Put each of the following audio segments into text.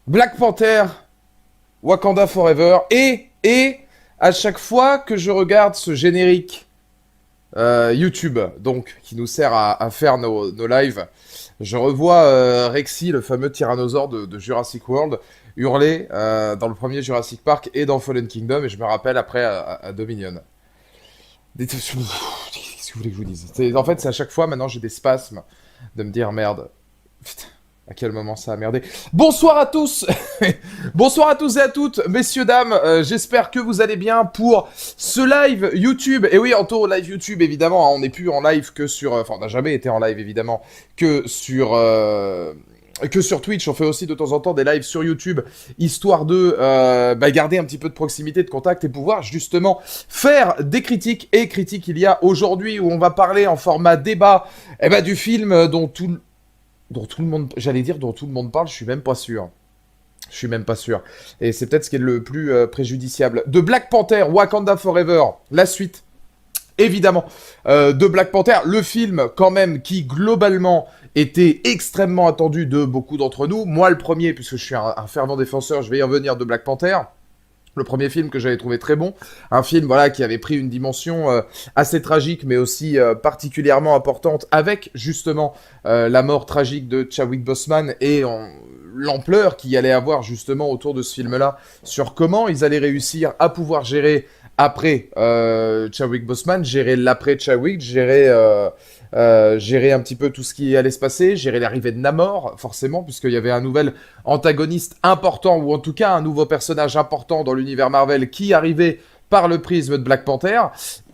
Black Panther, Wakanda Forever, et à chaque fois que je regarde ce générique YouTube, donc qui nous sert à faire nos lives, je revois Rexy, le fameux tyrannosaure de Jurassic World, hurler dans le premier Jurassic Park et dans Fallen Kingdom, et je me rappelle après à Dominion. Qu'est-ce que vous voulez que je vous dise? En fait, c'est à chaque fois, maintenant, j'ai des spasmes de me dire, merde, putain, à quel moment ça a merdé. Bonsoir à tous. Bonsoir à tous et à toutes, messieurs, dames, j'espère que vous allez bien pour ce live YouTube. Et oui, Anto, live YouTube, évidemment, hein, on n'est plus en live que sur... Enfin, on n'a jamais été en live, évidemment, que sur Twitch. On fait aussi de temps en temps des lives sur YouTube, histoire de garder un petit peu de proximité, de contact et pouvoir justement faire des critiques. Et critiques il y a aujourd'hui où on va parler en format débat du film dont tout le monde, j'allais dire dont tout le monde parle, je suis même pas sûr. Je suis même pas sûr. Et c'est peut-être ce qui est le plus préjudiciable. De Black Panther, Wakanda Forever, la suite. Évidemment, de Black Panther, le film quand même qui globalement était extrêmement attendu de beaucoup d'entre nous. Moi le premier, puisque je suis un fervent défenseur, je vais y revenir, de Black Panther. Le premier film que j'avais trouvé très bon, un film voilà qui avait pris une dimension assez tragique, mais aussi particulièrement importante, avec justement la mort tragique de Chadwick Boseman et l'ampleur qu'il y allait avoir justement autour de ce film-là, sur comment ils allaient réussir à pouvoir gérer après Chadwick Boseman, gérer l'après Chadwick, gérer un petit peu tout ce qui allait se passer, gérer l'arrivée de Namor, forcément, puisqu'il y avait un nouvel antagoniste important, ou en tout cas un nouveau personnage important dans l'univers Marvel qui arrivait par le prisme de Black Panther.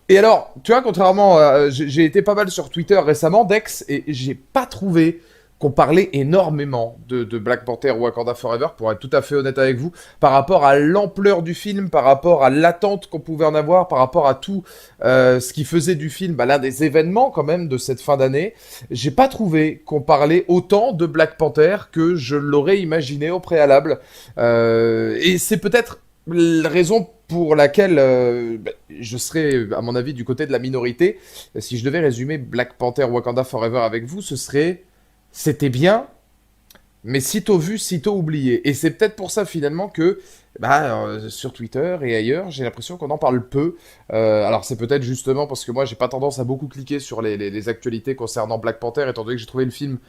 Et alors, tu vois, contrairement, j'ai été pas mal sur Twitter récemment, Dex, et j'ai pas trouvé qu'on parlait énormément de Black Panther ou Wakanda Forever, pour être tout à fait honnête avec vous, par rapport à l'ampleur du film, par rapport à l'attente qu'on pouvait en avoir, par rapport à tout ce qui faisait du film l'un des événements quand même de cette fin d'année. J'ai pas trouvé qu'on parlait autant de Black Panther que je l'aurais imaginé au préalable. Et c'est peut-être la raison pour laquelle je serais, à mon avis, du côté de la minorité. Si je devais résumer Black Panther Wakanda Forever avec vous, ce serait... C'était bien, mais sitôt vu, sitôt oublié. Et c'est peut-être pour ça finalement que sur Twitter et ailleurs, j'ai l'impression qu'on en parle peu. Alors c'est peut-être justement parce que moi j'ai pas tendance à beaucoup cliquer sur les actualités concernant Black Panther, étant donné que j'ai trouvé le film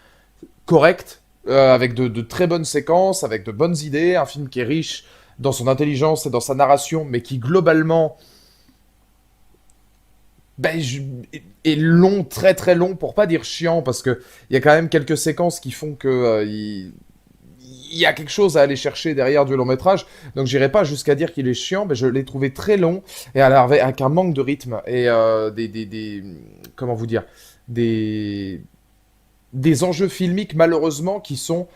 correct, avec de très bonnes séquences, avec de bonnes idées, un film qui est riche dans son intelligence et dans sa narration, mais qui globalement... est long, très très long, pour pas dire chiant, parce que il y a quand même quelques séquences qui font que il y a quelque chose à aller chercher derrière du long métrage. Donc j'irai pas jusqu'à dire qu'il est chiant, mais je l'ai trouvé très long et avec un manque de rythme et comment vous dire, des des enjeux filmiques malheureusement qui sont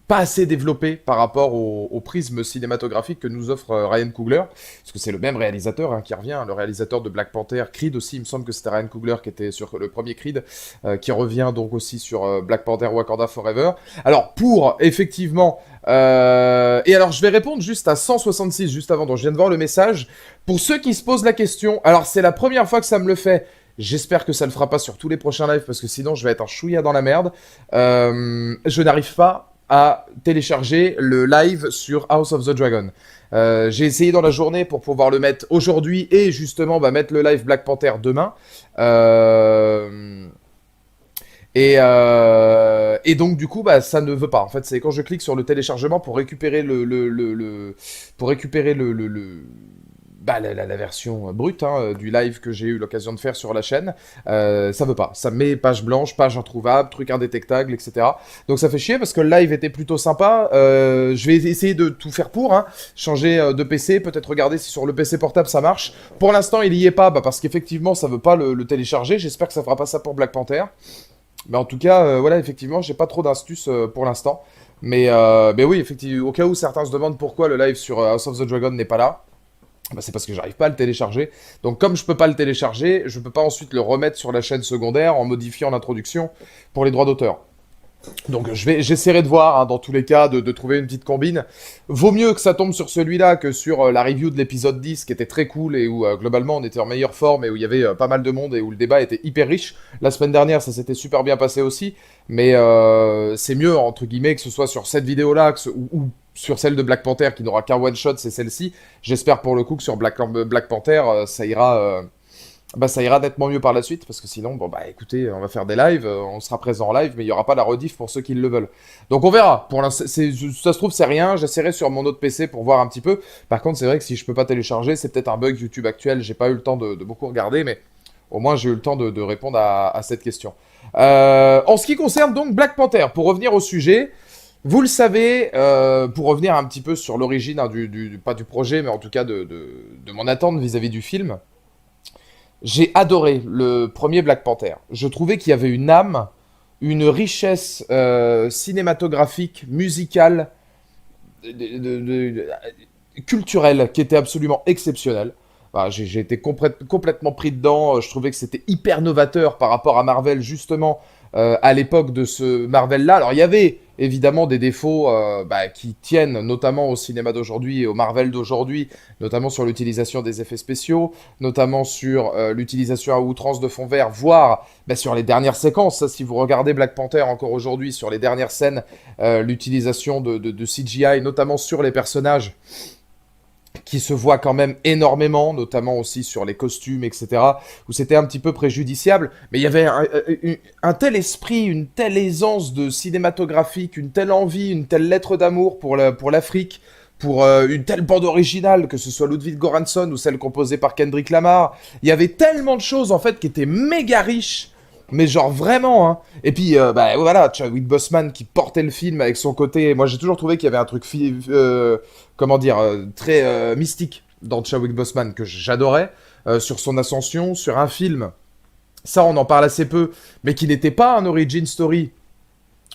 pas assez développé par rapport au prisme cinématographique que nous offre Ryan Coogler, parce que c'est le même réalisateur qui revient, le réalisateur de Black Panther, Creed aussi, il me semble que c'était Ryan Coogler qui était sur le premier Creed, qui revient donc aussi sur Black Panther Wakanda Forever. Alors pour effectivement... et alors je vais répondre juste à 166, juste avant, dont je viens de voir le message. Pour ceux qui se posent la question, alors c'est la première fois que ça me le fait, j'espère que ça le fera pas sur tous les prochains lives, parce que sinon je vais être un chouïa dans la merde. Je n'arrive pas à télécharger le live sur House of the Dragon. J'ai essayé dans la journée pour pouvoir le mettre aujourd'hui et justement mettre le live Black Panther demain. Et donc du coup ça ne veut pas. En fait, c'est quand je clique sur le téléchargement pour récupérer la version brute du live que j'ai eu l'occasion de faire sur la chaîne, ça veut pas. Ça met page blanche, page introuvable, truc indétectable, etc. Donc ça fait chier parce que le live était plutôt sympa. Je vais essayer de tout faire pour, changer de PC, peut-être regarder si sur le PC portable ça marche. Pour l'instant, il y est pas, parce qu'effectivement, ça veut pas le télécharger. J'espère que ça fera pas ça pour Black Panther. Mais en tout cas, voilà, effectivement, j'ai pas trop d'astuces pour l'instant. Mais oui, effectivement, au cas où certains se demandent pourquoi le live sur House of the Dragon n'est pas là, c'est parce que j'arrive pas à le télécharger. Donc comme je peux pas le télécharger, je peux pas ensuite le remettre sur la chaîne secondaire en modifiant l'introduction pour les droits d'auteur. Donc j'essaierai de voir, hein, dans tous les cas, de trouver une petite combine. Vaut mieux que ça tombe sur celui-là que sur la review de l'épisode 10, qui était très cool et où globalement on était en meilleure forme et où il y avait pas mal de monde et où le débat était hyper riche. La semaine dernière, ça s'était super bien passé aussi, mais c'est mieux, entre guillemets, que ce soit sur cette vidéo-là ou sur celle de Black Panther qui n'aura qu'un one-shot, c'est celle-ci. J'espère pour le coup que sur Black Panther, ça ira... bah ça ira nettement mieux par la suite, parce que sinon, bon bah écoutez, on va faire des lives, on sera présent en live, mais il n'y aura pas la rediff pour ceux qui le veulent. Donc on verra, pour l'instant, ça se trouve c'est rien, j'essaierai sur mon autre PC pour voir un petit peu. Par contre c'est vrai que si je peux pas télécharger, c'est peut-être un bug YouTube actuel, j'ai pas eu le temps de beaucoup regarder, mais au moins j'ai eu le temps de répondre à cette question. En ce qui concerne donc Black Panther, pour revenir au sujet, vous le savez, pour revenir un petit peu sur l'origine, hein, pas du projet, mais en tout cas de mon attente vis-à-vis du film. J'ai adoré le premier Black Panther. Je trouvais qu'il y avait une âme, une richesse cinématographique, musicale, culturelle qui était absolument exceptionnelle. Enfin, j'ai été complètement pris dedans. Je trouvais que c'était hyper novateur par rapport à Marvel, justement, à l'époque de ce Marvel-là. Alors, il y avait évidemment des défauts qui tiennent notamment au cinéma d'aujourd'hui et au Marvel d'aujourd'hui, notamment sur l'utilisation des effets spéciaux, notamment sur l'utilisation à outrance de fond vert, voire sur les dernières séquences. Ça, si vous regardez Black Panther encore aujourd'hui, sur les dernières scènes, l'utilisation de CGI, notamment sur les personnages, qui se voit quand même énormément, notamment aussi sur les costumes, etc., où c'était un petit peu préjudiciable, mais il y avait un tel esprit, une telle aisance de cinématographique, une telle envie, une telle lettre d'amour pour l'Afrique, pour une telle bande originale, que ce soit Ludwig Göransson ou celle composée par Kendrick Lamar. Il y avait tellement de choses, en fait, qui étaient méga riches, mais genre vraiment, hein. Et puis, voilà, Chadwick Boseman qui portait le film avec son côté... Moi, j'ai toujours trouvé qu'il y avait un truc, très mystique dans Chadwick Boseman, que j'adorais, sur son ascension, sur un film. Ça, on en parle assez peu, mais qui n'était pas un origin story,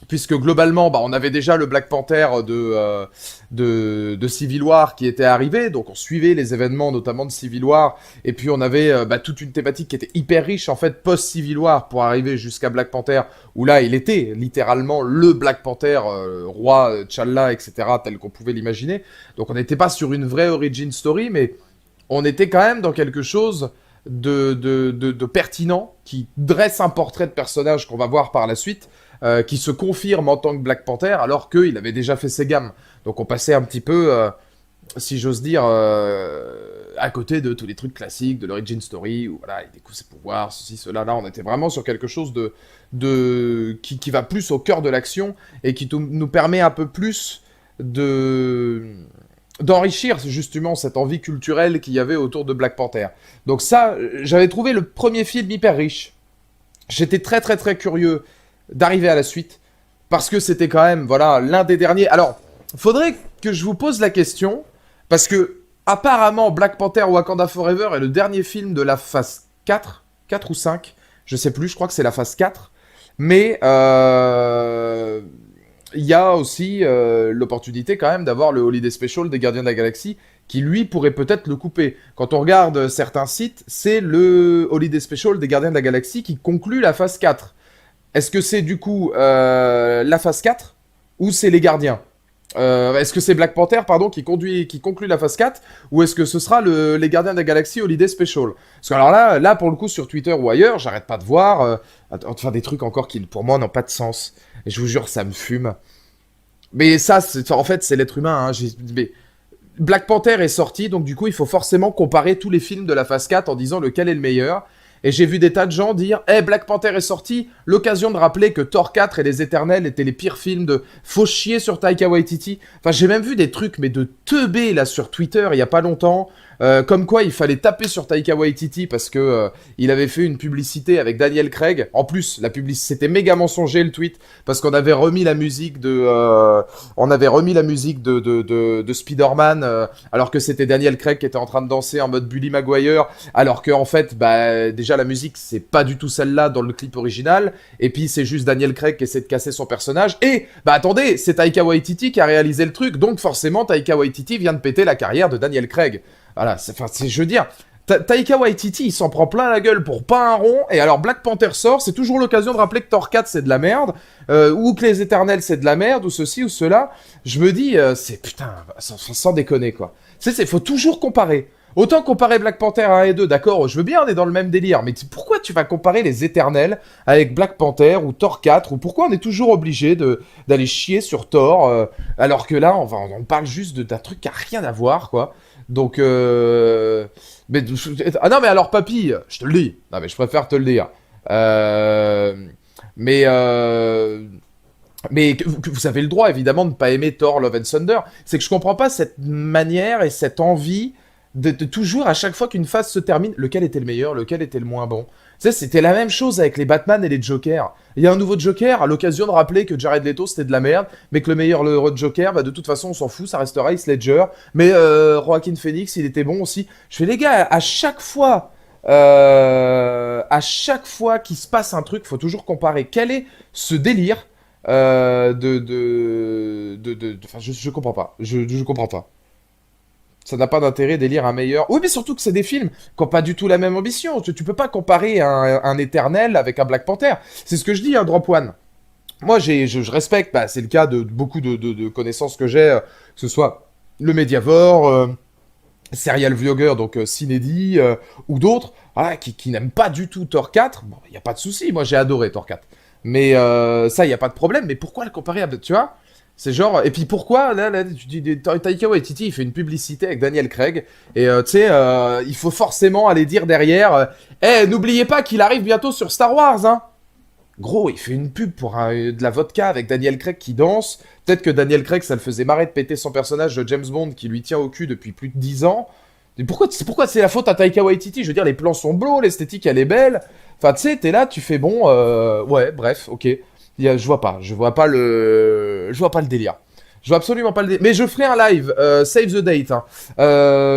puisque globalement, on avait déjà le Black Panther de Civil War qui était arrivé, donc on suivait les événements notamment de Civil War, et puis on avait toute une thématique qui était hyper riche en fait post-Civil War pour arriver jusqu'à Black Panther, où là il était littéralement le Black Panther, roi T'Challa, etc., tel qu'on pouvait l'imaginer. Donc on n'était pas sur une vraie origin story, mais on était quand même dans quelque chose de pertinent, qui dresse un portrait de personnage qu'on va voir par la suite, qui se confirme en tant que Black Panther, alors qu'il avait déjà fait ses gammes. Donc on passait un petit peu, si j'ose dire, à côté de tous les trucs classiques, de l'origin story, où voilà, il découvre ses pouvoirs, ceci, cela. Là, on était vraiment sur quelque chose qui va plus au cœur de l'action, et qui nous permet un peu plus d'enrichir justement cette envie culturelle qu'il y avait autour de Black Panther. Donc ça, j'avais trouvé le premier film hyper riche. J'étais très très très curieux d'arriver à la suite, parce que c'était quand même, voilà, l'un des derniers. Alors, faudrait que je vous pose la question, parce que, apparemment, Black Panther Wakanda Forever est le dernier film de la phase 4 ou 5, je sais plus, je crois que c'est la phase 4, mais il y a aussi l'opportunité quand même d'avoir le Holiday Special des Gardiens de la Galaxie, qui lui pourrait peut-être le couper. Quand on regarde certains sites, c'est le Holiday Special des Gardiens de la Galaxie qui conclut la phase 4. Est-ce que c'est du coup la phase 4 ou c'est les gardiens? Est-ce que c'est Black Panther, pardon, qui conclut la phase 4, ou est-ce que ce sera les gardiens de la galaxie Holiday Special? Parce que alors là, pour le coup, sur Twitter ou ailleurs, j'arrête pas de voir enfin, des trucs encore qui, pour moi, n'ont pas de sens. Et je vous jure, ça me fume. Mais ça, en fait, c'est l'être humain. Hein. Mais Black Panther est sorti, donc du coup, il faut forcément comparer tous les films de la phase 4 en disant lequel est le meilleur. Et j'ai vu des tas de gens dire « Eh, Black Panther est sorti !» L'occasion de rappeler que Thor 4 et Les Éternels étaient les pires films de... Faut chier sur Taika Waititi. Enfin, j'ai même vu des trucs, mais de teubés, là, sur Twitter, il y a pas longtemps. Comme quoi, il fallait taper sur Taika Waititi parce que il avait fait une publicité avec Daniel Craig. En plus, la publicité, c'était méga mensonger, le tweet, parce qu'on avait remis la musique de Spider-Man, alors que c'était Daniel Craig qui était en train de danser en mode Bully Maguire, alors que en fait, déjà la musique, c'est pas du tout celle-là dans le clip original, et puis c'est juste Daniel Craig qui essaie de casser son personnage, et attendez, c'est Taika Waititi qui a réalisé le truc, donc forcément Taika Waititi vient de péter la carrière de Daniel Craig. Voilà, je veux dire, Taika Waititi, il s'en prend plein la gueule pour pas un rond, et alors Black Panther sort, c'est toujours l'occasion de rappeler que Thor 4 c'est de la merde, ou que Les Éternels c'est de la merde, ou ceci ou cela. Je me dis, c'est putain, sans déconner quoi. Faut toujours comparer. Autant comparer Black Panther 1 et 2, d'accord, je veux bien, on est dans le même délire, mais pourquoi tu vas comparer Les Éternels avec Black Panther ou Thor 4, ou pourquoi on est toujours obligé d'aller chier sur Thor, alors que là, on parle juste d'un truc qui a rien à voir, quoi. Donc, ah non, mais alors, papy, je te le dis, non, mais je préfère te le dire. Euh... Mais, que vous avez le droit, évidemment, de ne pas aimer Thor Love and Thunder. C'est que je comprends pas cette manière et cette envie de toujours, à chaque fois qu'une phase se termine, lequel était le meilleur, lequel était le moins bon. Tu sais, c'était la même chose avec les Batman et les Jokers. Il y a un nouveau Joker, à l'occasion de rappeler que Jared Leto c'était de la merde, mais que le meilleur le Joker, bah de toute façon on s'en fout, ça restera Heath Ledger. Mais Joaquin Phoenix, il était bon aussi. Je fais les gars, à chaque fois qu'il se passe un truc, faut toujours comparer. Quel est ce délire enfin, je comprends pas. Je comprends pas. Ça n'a pas d'intérêt d'élire un meilleur. Oui, mais surtout que c'est des films qui n'ont pas du tout la même ambition. Tu peux pas comparer un Éternel avec un Black Panther. C'est ce que je dis, hein, Drop One. Moi, je respecte, bah, c'est le cas de beaucoup de connaissances que j'ai, que ce soit le Mediavore, Serial Vlogger, donc Cinédi, ou d'autres, voilà, qui n'aiment pas du tout Thor 4. Bon, il n'y a pas de souci, moi j'ai adoré Thor 4. Mais ça, il n'y a pas de problème. Mais pourquoi le comparer à... Tu vois, c'est genre... Et puis pourquoi, là tu dis, Taika Waititi, il fait une publicité avec Daniel Craig, et tu sais, il faut forcément aller dire derrière, n'oubliez pas qu'il arrive bientôt sur Star Wars, hein. Gros, il fait une pub pour de la vodka avec Daniel Craig qui danse. Peut-être que Daniel Craig, ça le faisait marrer de péter son personnage de James Bond qui lui tient au cul depuis plus de 10 ans. Et pourquoi c'est la faute à Taika Waititi? Je veux dire, les plans sont beaux, l'esthétique, elle est belle. Enfin, tu sais, t'es là, tu fais bon... ouais, bref, ok. Je vois pas le délire. Je vois absolument pas le délire. Mais je ferai un live, save the date. Hein.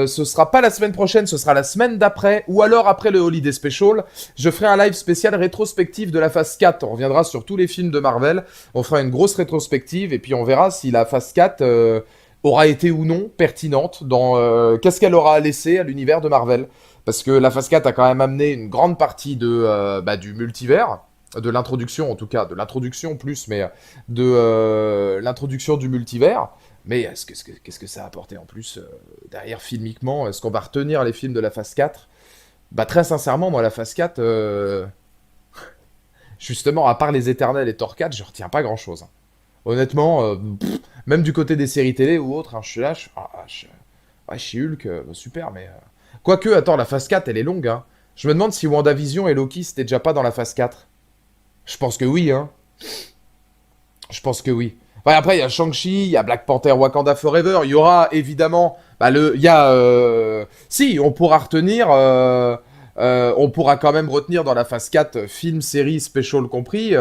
Ce sera pas la semaine prochaine, ce sera la semaine d'après, ou alors après le Holiday Special. Je ferai un live spécial rétrospective de la phase 4. On reviendra sur tous les films de Marvel. On fera une grosse rétrospective, et puis on verra si la phase 4 aura été ou non pertinente dans... qu'est-ce qu'elle aura laissé à l'univers de Marvel. Parce que la phase 4 a quand même amené une grande partie du multivers. De l'introduction en tout cas, de l'introduction plus, mais de l'introduction du multivers. Mais qu'est-ce que ça a apporté en plus derrière filmiquement? Est-ce qu'on va retenir les films de la phase 4? Bah très sincèrement, moi la phase 4, justement, à part Les Éternels et Thor 4, je retiens pas grand-chose. Hein. Honnêtement, même du côté des séries télé ou autres, hein, je suis là, ouais, She-Hulk, super, mais... Quoique, attends, la phase 4, elle est longue, hein. Je me demande si WandaVision et Loki, c'était déjà pas dans la phase 4. Je pense que oui, hein. Je pense que oui. Enfin, après, il y a Shang-Chi, il y a Black Panther Wakanda Forever, il y aura évidemment... Bah, il y a... si, on pourra retenir... on pourra quand même retenir dans la phase 4, film, série, special compris,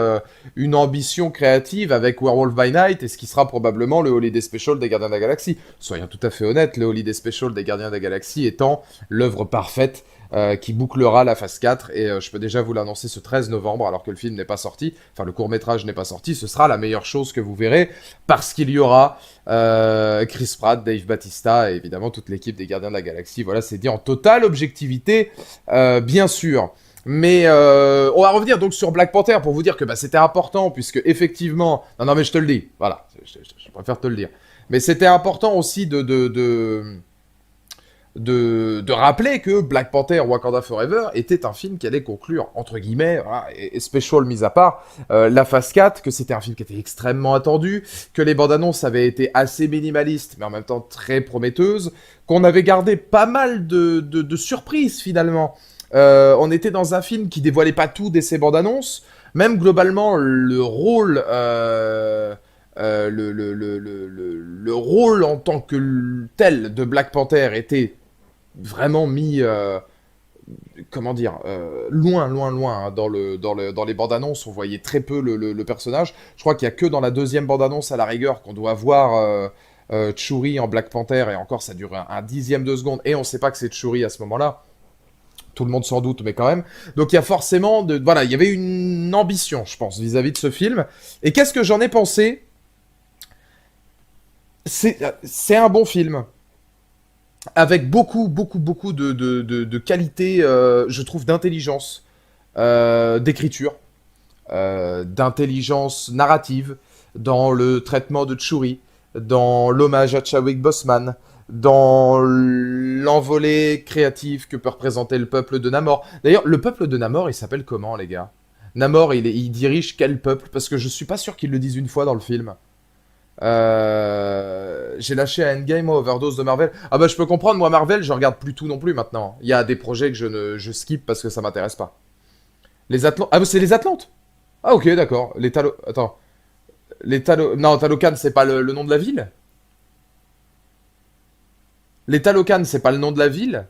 une ambition créative avec Werewolf by Night et ce qui sera probablement le Holiday Special des Gardiens de la Galaxie. Soyons tout à fait honnêtes, le Holiday Special des Gardiens de la Galaxie étant l'œuvre parfaite qui bouclera la phase 4 et je peux déjà vous l'annoncer ce 13 novembre alors que le film n'est pas sorti, enfin le court-métrage n'est pas sorti, ce sera la meilleure chose que vous verrez parce qu'il y aura Chris Pratt, Dave Bautista et évidemment toute l'équipe des Gardiens de la Galaxie. Voilà, c'est dit en totale objectivité, bien sûr. Mais on va revenir donc sur Black Panther pour vous dire que bah, c'était important puisque effectivement... Non mais je te le dis, voilà, je préfère te le dire. Mais c'était important aussi de rappeler que Black Panther Wakanda Forever était un film qui allait conclure, entre guillemets, voilà, et special mis à part, la phase 4, que c'était un film qui était extrêmement attendu, que les bandes annonces avaient été assez minimalistes, mais en même temps très prometteuses, qu'on avait gardé pas mal de surprises finalement. On était dans un film qui dévoilait pas tout dès ses bandes annonces, même globalement le rôle... le rôle en tant que tel de Black Panther était vraiment mis, comment dire, loin, hein, dans les bandes annonces, on voyait très peu le personnage. Je crois qu'il y a que dans la deuxième bande annonce à la rigueur qu'on doit voir Shuri en Black Panther, et encore ça dure un dixième de seconde, et on sait pas que c'est Shuri à ce moment-là. Tout le monde s'en doute, mais quand même. Donc il y a forcément, voilà, il y avait une ambition, je pense, vis-à-vis de ce film. Et qu'est-ce que j'en ai pensé? C'est un bon film. avec beaucoup de qualité, je trouve, d'intelligence, d'écriture, d'intelligence narrative, dans le traitement de Tchouri, dans l'hommage à Chadwick Boseman, dans l'envolée créative que peut représenter le peuple de Namor. D'ailleurs, le peuple de Namor, il s'appelle comment, les gars? Namor, il dirige quel peuple? Parce que je suis pas sûr qu'ils le disent une fois dans le film. J'ai lâché à Endgame, moi, Overdose de Marvel. Ah bah je peux comprendre, moi Marvel, je regarde plus tout non plus maintenant. Il y a des projets que je skip parce que ça m'intéresse pas. Les Atlantes. Ah bah c'est les Atlantes. Ah ok, d'accord. Les Talo... Attends. Non, Talocan, c'est pas le nom de la ville. Les Talocan, c'est pas le nom de la ville.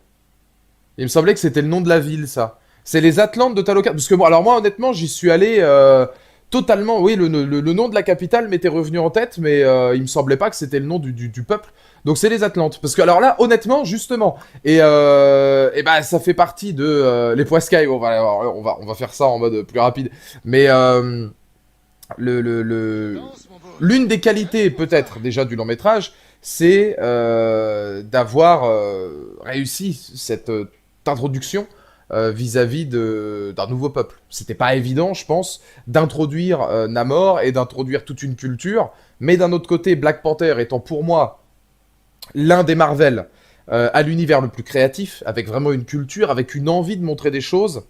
Il me semblait que c'était le nom de la ville, ça. C'est les Atlantes de Talocan. Parce que bon, alors moi, honnêtement, j'y suis allé totalement. Oui, le nom de la capitale m'était revenu en tête, mais il me semblait pas que c'était le nom du peuple. Donc c'est les Atlantes. Parce que alors là, honnêtement, justement, et bah ça fait partie de les Poiscailles. On va faire ça en mode plus rapide. Mais le, le, le- l'une des qualités peut-être déjà du long métrage, c'est d'avoir réussi cette introduction vis-à-vis d'un nouveau peuple. C'était pas évident, je pense, d'introduire Namor et d'introduire toute une culture, mais d'un autre côté, Black Panther étant pour moi l'un des Marvel à l'univers le plus créatif, avec vraiment une culture, avec une envie de montrer des choses,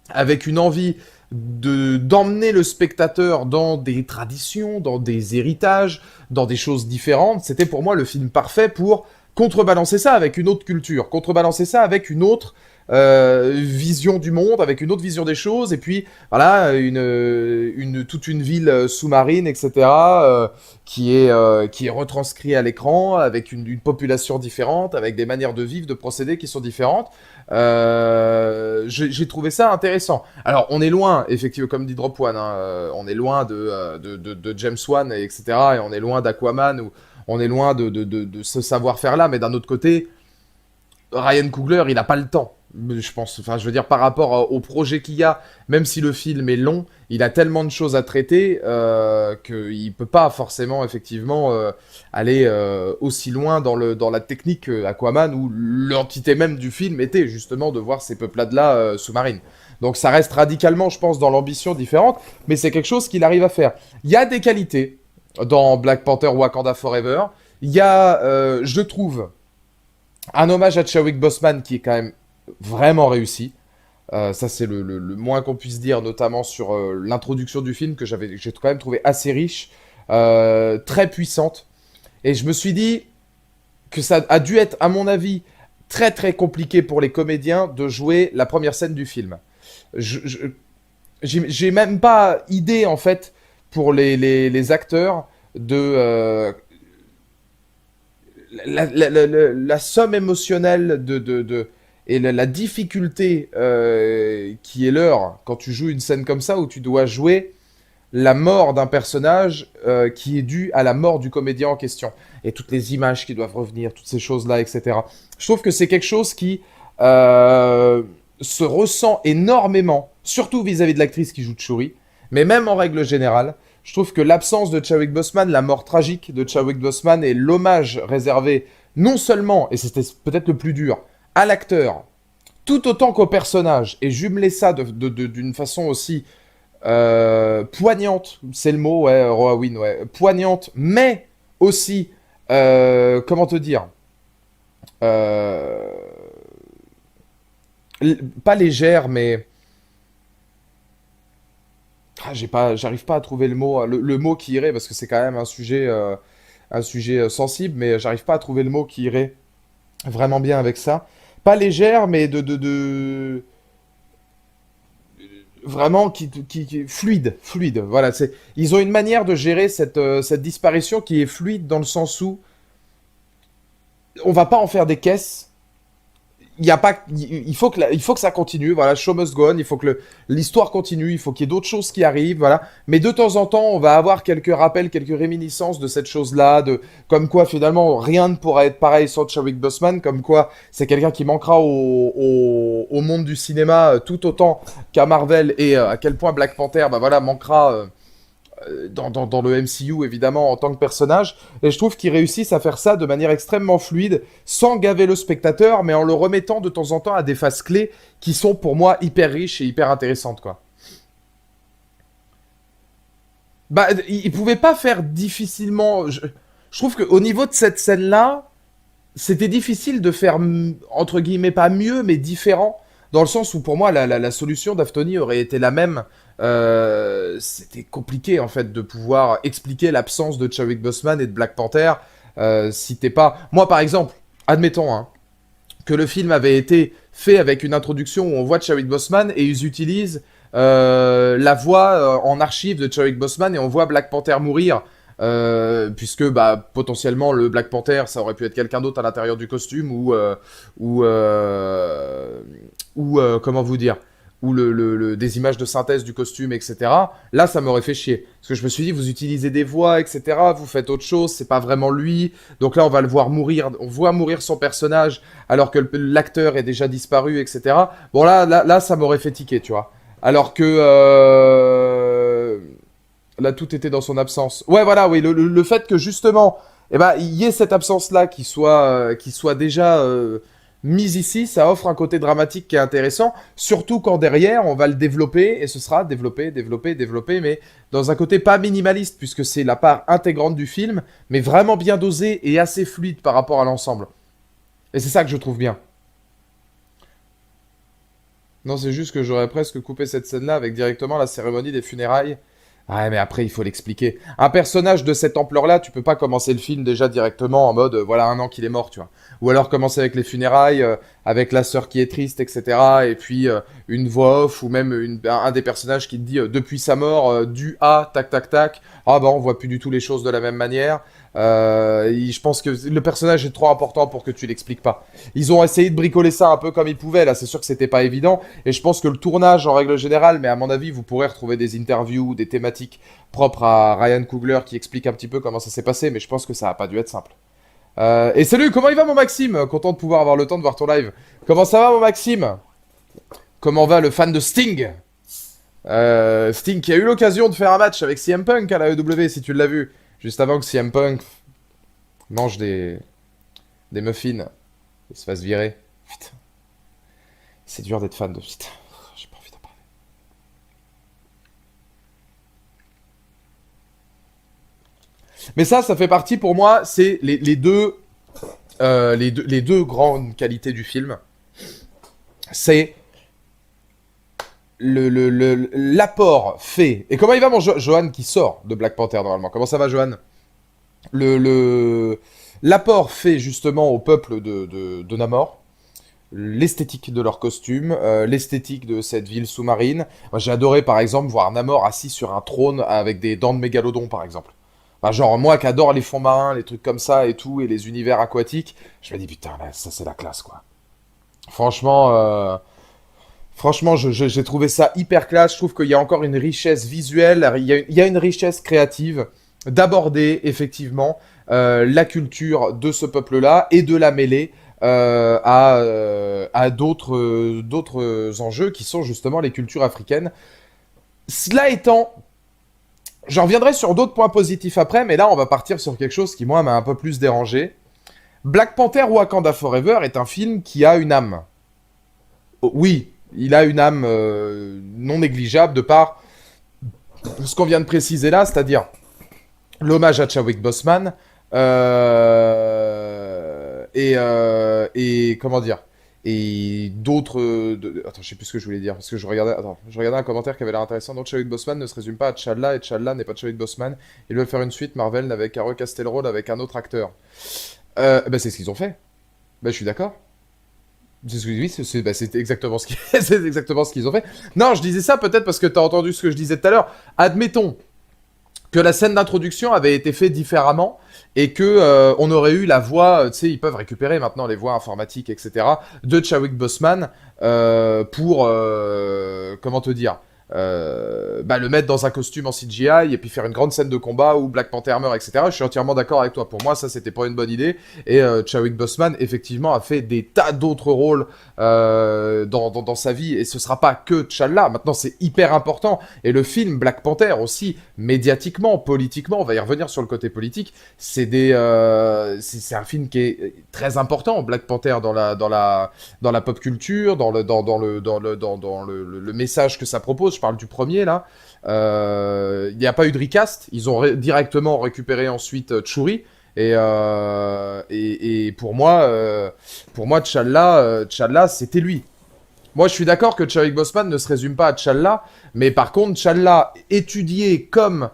avec une envie d'emmener le spectateur dans des traditions, dans des héritages, dans des choses différentes. C'était pour moi le film parfait pour contrebalancer ça avec une autre culture, contrebalancer ça avec une autre vision du monde, avec une autre vision des choses, et puis voilà, toute une ville sous-marine, etc., qui est retranscrit à l'écran, avec une population différente, avec des manières de vivre, de procéder qui sont différentes. J'ai trouvé ça intéressant. Alors, on est loin, effectivement, comme dit Drop One, hein, on est loin de James Wan, et etc., et on est loin d'Aquaman, ou on est loin de ce savoir-faire-là, mais d'un autre côté, Ryan Coogler, il n'a pas le temps. Je pense, enfin, je veux dire, par rapport au projet qu'il y a, même si le film est long, il a tellement de choses à traiter qu'il peut pas forcément, effectivement, aller aussi loin dans la technique Aquaman, où l'entité même du film était justement de voir ces peuplades-là sous-marines. Donc ça reste radicalement, je pense, dans l'ambition différente, mais c'est quelque chose qu'il arrive à faire. Il y a des qualités dans Black Panther Wakanda Forever. Il y a, je trouve, un hommage à Chadwick Boseman qui est quand même vraiment réussi. Ça, c'est le moins qu'on puisse dire, notamment sur l'introduction du film, que j'ai quand même trouvé assez riche, très puissante. Et je me suis dit que ça a dû être, à mon avis, très très compliqué pour les comédiens de jouer la première scène du film. Je, je- j'ai même pas idée, en fait, pour les acteurs, de la somme émotionnelle et la difficulté qui est leur quand tu joues une scène comme ça où tu dois jouer la mort d'un personnage qui est due à la mort du comédien en question. Et toutes les images qui doivent revenir, toutes ces choses-là, etc. Je trouve que c'est quelque chose qui se ressent énormément, surtout vis-à-vis de l'actrice qui joue Tchouri, mais même en règle générale. Je trouve que l'absence de Chadwick Boseman, la mort tragique de Chadwick Boseman et l'hommage réservé non seulement, et c'était peut-être le plus dur, à l'acteur, tout autant qu'au personnage, et jumeler ça d'une façon aussi poignante, c'est le mot, ouais, Roawin, ouais, poignante, mais aussi, comment te dire, euh, pas légère, mais j'arrive pas à trouver le mot qui irait parce que c'est quand même un sujet sensible, mais j'arrive pas à trouver le mot qui irait vraiment bien avec ça. Pas légère, mais vraiment fluide, fluide. Voilà, ils ont une manière de gérer cette disparition qui est fluide dans le sens où on va pas en faire des caisses. Il y a pas, il faut que ça continue. Voilà, show must go on. Il faut que l'histoire continue. Il faut qu'il y ait d'autres choses qui arrivent. Voilà. Mais de temps en temps, on va avoir quelques rappels, quelques réminiscences de cette chose-là, de comme quoi finalement rien ne pourra être pareil sans Chadwick Boseman, comme quoi c'est quelqu'un qui manquera au monde du cinéma tout autant qu'à Marvel et à quel point Black Panther, bah voilà, manquera dans le MCU, évidemment, en tant que personnage. Et je trouve qu'ils réussissent à faire ça de manière extrêmement fluide, sans gaver le spectateur, mais en le remettant de temps en temps à des phases clés qui sont pour moi hyper riches et hyper intéressantes, quoi. Bah, ils pouvaient pas faire difficilement. Je trouve qu'au niveau de cette scène-là, c'était difficile de faire, entre guillemets, pas mieux, mais différent. Dans le sens où, pour moi, la solution d'Aftoni aurait été la même. C'était compliqué, en fait, de pouvoir expliquer l'absence de Chadwick Boseman et de Black Panther. Si t'es pas... Moi, par exemple, admettons, hein, que le film avait été fait avec une introduction où on voit Chadwick Boseman et ils utilisent la voix en archive de Chadwick Boseman et on voit Black Panther mourir. Puisque bah, potentiellement le Black Panther ça aurait pu être quelqu'un d'autre à l'intérieur du costume ou, comment vous dire ou des images de synthèse du costume, etc. Là, ça m'aurait fait chier. Parce que je me suis dit, vous utilisez des voix, etc. Vous faites autre chose, c'est pas vraiment lui. Donc là, on va le voir mourir. On voit mourir son personnage alors que l'acteur est déjà disparu, etc. Bon, là ça m'aurait fait tiquer, tu vois. Alors que... là, tout était dans son absence. Ouais, voilà, oui, le fait que justement, eh ben, il y ait cette absence-là qui soit déjà mise ici, ça offre un côté dramatique qui est intéressant, surtout quand derrière, on va le développer, et ce sera développé, développé, développé, mais dans un côté pas minimaliste, puisque c'est la part intégrante du film, mais vraiment bien dosé et assez fluide par rapport à l'ensemble. Et c'est ça que je trouve bien. Non, c'est juste que j'aurais presque coupé cette scène-là avec directement la cérémonie des funérailles. Ouais, mais après, il faut l'expliquer. Un personnage de cette ampleur-là, tu peux pas commencer le film déjà directement en mode, voilà, 1 an qu'il est mort, tu vois. Ou alors commencer avec les funérailles, avec la sœur qui est triste, etc. Et puis une voix off, ou même un des personnages qui te dit, depuis sa mort, du A, tac, tac, tac. Ah bah, on voit plus du tout les choses de la même manière. Je pense que le personnage est trop important pour que tu l'expliques pas. Ils ont essayé de bricoler ça un peu comme ils pouvaient, là, c'est sûr que c'était pas évident. Et je pense que le tournage, en règle générale, mais à mon avis, vous pourrez retrouver des interviews, des thématiques propres à Ryan Coogler qui expliquent un petit peu comment ça s'est passé, mais je pense que ça a pas dû être simple. Et salut, comment il va mon Maxime? Content de pouvoir avoir le temps de voir ton live. Comment ça va mon Maxime? Comment va le fan de Sting? Sting qui a eu l'occasion de faire un match avec CM Punk à la EW, si tu l'as vu. Juste avant que CM Punk mange des muffins et se fasse virer. Putain. C'est dur d'être fan de... Putain, j'ai pas envie d'en parler. Mais ça fait partie pour moi, c'est les deux grandes qualités du film. C'est l'apport fait. Et comment il va mon Johan qui sort de Black Panther normalement? Comment ça va Johan? L'apport fait justement au peuple de Namor, l'esthétique de leur costume, l'esthétique de cette ville sous-marine. Moi, j'ai adoré par exemple voir Namor assis sur un trône avec des dents de mégalodon par exemple. Enfin, genre moi qui adore les fonds marins, les trucs comme ça et tout, et les univers aquatiques, je me dis putain, là, ça c'est la classe quoi. Franchement, franchement, j'ai trouvé ça hyper classe. Je trouve qu'il y a encore une richesse visuelle, il y a une richesse créative d'aborder effectivement la culture de ce peuple-là et de la mêler à d'autres enjeux qui sont justement les cultures africaines. Cela étant, j'en reviendrai sur d'autres points positifs après, mais là on va partir sur quelque chose qui moi m'a un peu plus dérangé. Black Panther Wakanda Forever est un film qui a une âme. Oh, oui, il a une âme non négligeable de par ce qu'on vient de préciser là, c'est-à-dire l'hommage à Chadwick Boseman et comment dire et d'autres attends, je sais plus ce que je voulais dire parce que je regardais un commentaire qui avait l'air intéressant. Donc Chadwick Boseman ne se résume pas à T'Challa et T'Challa n'est pas Chadwick Boseman. Ils veulent faire une suite, Marvel n'avait qu'à recaster le rôle avec un autre acteur. Ben c'est ce qu'ils ont fait. Ben je suis d'accord. Oui, c'est exactement ce c'est exactement ce qu'ils ont fait. Non, je disais ça peut-être parce que t'as entendu ce que je disais tout à l'heure. Admettons que la scène d'introduction avait été faite différemment et que on aurait eu la voix, tu sais, ils peuvent récupérer maintenant les voix informatiques, etc., de Chadwick Boseman pour, comment te dire, bah, le mettre dans un costume en CGI et puis faire une grande scène de combat où Black Panther meurt, etc. Je suis entièrement d'accord avec toi. Pour moi, ça, c'était pas une bonne idée. Et Chadwick Boseman, effectivement, a fait des tas d'autres rôles dans sa vie. Et ce sera pas que T'Challa. Maintenant, c'est hyper important. Et le film Black Panther aussi, médiatiquement, politiquement, on va y revenir sur le côté politique, c'est un film qui est très important. Black Panther dans la pop culture, le message que ça propose. Je parle du premier là. Il n'y a pas eu de recast. Ils ont directement récupéré ensuite Shuri. Et pour moi, T'Challa, c'était lui. Moi, je suis d'accord que Chadwick Boseman ne se résume pas à T'Challa, mais par contre, T'Challa étudié comme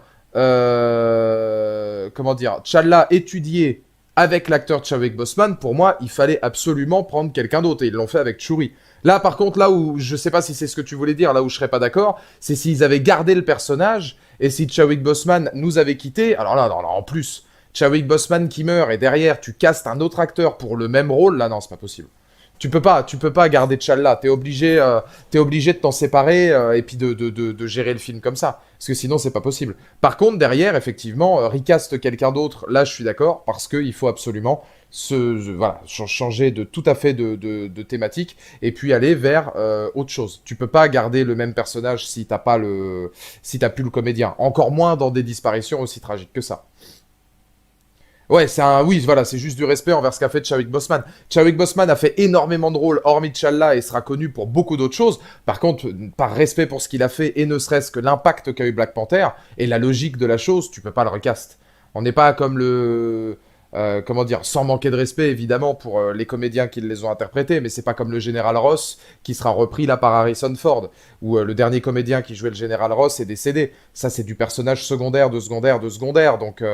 comment dire, T'Challa étudié avec l'acteur Chadwick Boseman, pour moi, il fallait absolument prendre quelqu'un d'autre, et ils l'ont fait avec Shuri. Là, par contre, là où je sais pas si c'est ce que tu voulais dire, là où je serais pas d'accord, c'est s'ils avaient gardé le personnage et si Chadwick Boseman nous avait quitté. Alors là, non, en plus, Chadwick Boseman qui meurt et derrière tu castes un autre acteur pour le même rôle, là non, c'est pas possible. Tu peux pas garder T'Challa. T'es obligé de t'en séparer et puis de gérer le film comme ça, parce que sinon c'est pas possible. Par contre, derrière, effectivement, recast quelqu'un d'autre. Là, je suis d'accord parce qu'il faut absolument voilà, changer de tout à fait de thématique et puis aller vers autre chose. Tu peux pas garder le même personnage si si t'as plus le comédien. Encore moins dans des disparitions aussi tragiques que ça. Ouais, oui, voilà, c'est juste du respect envers ce qu'a fait Chadwick Boseman. Chadwick Boseman a fait énormément de rôles hormis T'Challa et sera connu pour beaucoup d'autres choses. Par contre, par respect pour ce qu'il a fait et ne serait-ce que l'impact qu'a eu Black Panther et la logique de la chose, tu peux pas le recast. On n'est pas comme comment dire, sans manquer de respect évidemment pour les comédiens qui les ont interprétés, mais c'est pas comme le général Ross qui sera repris là par Harrison Ford, où le dernier comédien qui jouait le général Ross est décédé. Ça, c'est du personnage secondaire, de secondaire, de secondaire, donc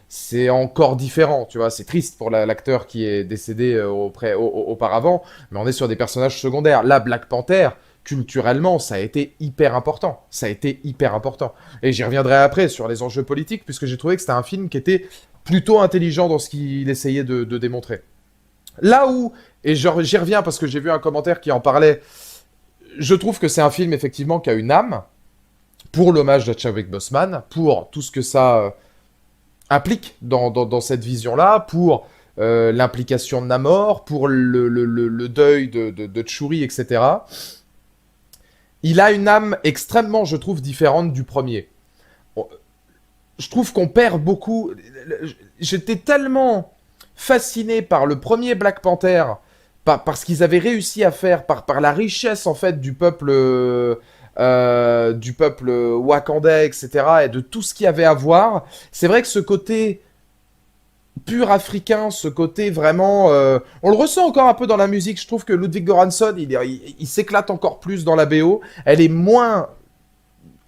c'est encore différent, tu vois. C'est triste pour l'acteur qui est décédé auparavant, mais on est sur des personnages secondaires. Là, Black Panther, culturellement, ça a été hyper important. Ça a été hyper important. Et j'y reviendrai après sur les enjeux politiques, puisque j'ai trouvé que c'était un film qui était plutôt intelligent dans ce qu'il essayait de démontrer. Là où, et j'y reviens parce que j'ai vu un commentaire qui en parlait, je trouve que c'est un film effectivement qui a une âme, pour l'hommage de Chadwick Boseman, pour tout ce que ça implique dans cette vision-là, pour l'implication de Namor, pour le deuil de Shuri, etc. Il a une âme extrêmement, je trouve, différente du premier. Je trouve qu'on perd beaucoup. J'étais tellement fasciné par le premier Black Panther, par ce qu'ils avaient réussi à faire, par la richesse en fait du peuple wakandais, etc., et de tout ce qu'il y avait à voir. C'est vrai que ce côté pur africain, ce côté vraiment... on le ressent encore un peu dans la musique. Je trouve que Ludwig Göransson, il s'éclate encore plus dans la BO. Elle est moins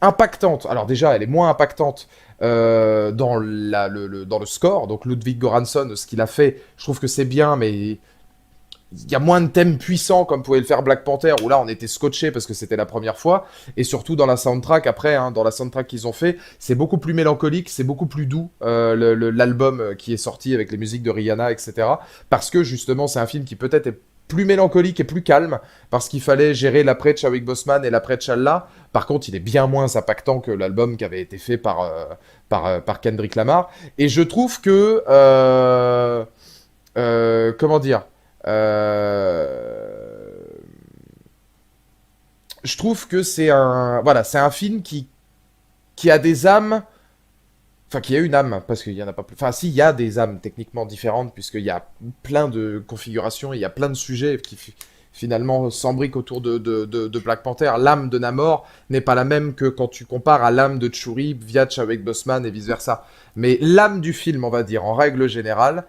impactante. Alors déjà, elle est moins impactante dans le score. Donc Ludwig Göransson, ce qu'il a fait, je trouve que c'est bien, mais il y a moins de thèmes puissants comme pouvait le faire Black Panther, où là on était scotché parce que c'était la première fois. Et surtout dans la soundtrack, après, hein, dans la soundtrack qu'ils ont fait, c'est beaucoup plus mélancolique, c'est beaucoup plus doux, l'album qui est sorti avec les musiques de Rihanna, etc. Parce que justement, c'est un film qui peut-être est plus mélancolique et plus calme, parce qu'il fallait gérer l'après Chadwick Boseman et l'après T'Challa. Par contre, il est bien moins impactant que l'album qui avait été fait par Kendrick Lamar. Et je trouve que... comment dire je trouve que c'est un film qui a des âmes, enfin qui a une âme, parce qu'il y en a pas plus, enfin si, il y a des âmes techniquement différentes, puisqu'il y a plein de configurations, il y a plein de sujets qui finalement s'embriquent autour de Black Panther. L'âme de Namor n'est pas la même que quand tu compares à l'âme de Shuri via Chadwick Boseman et vice versa. Mais l'âme du film, on va dire, en règle générale,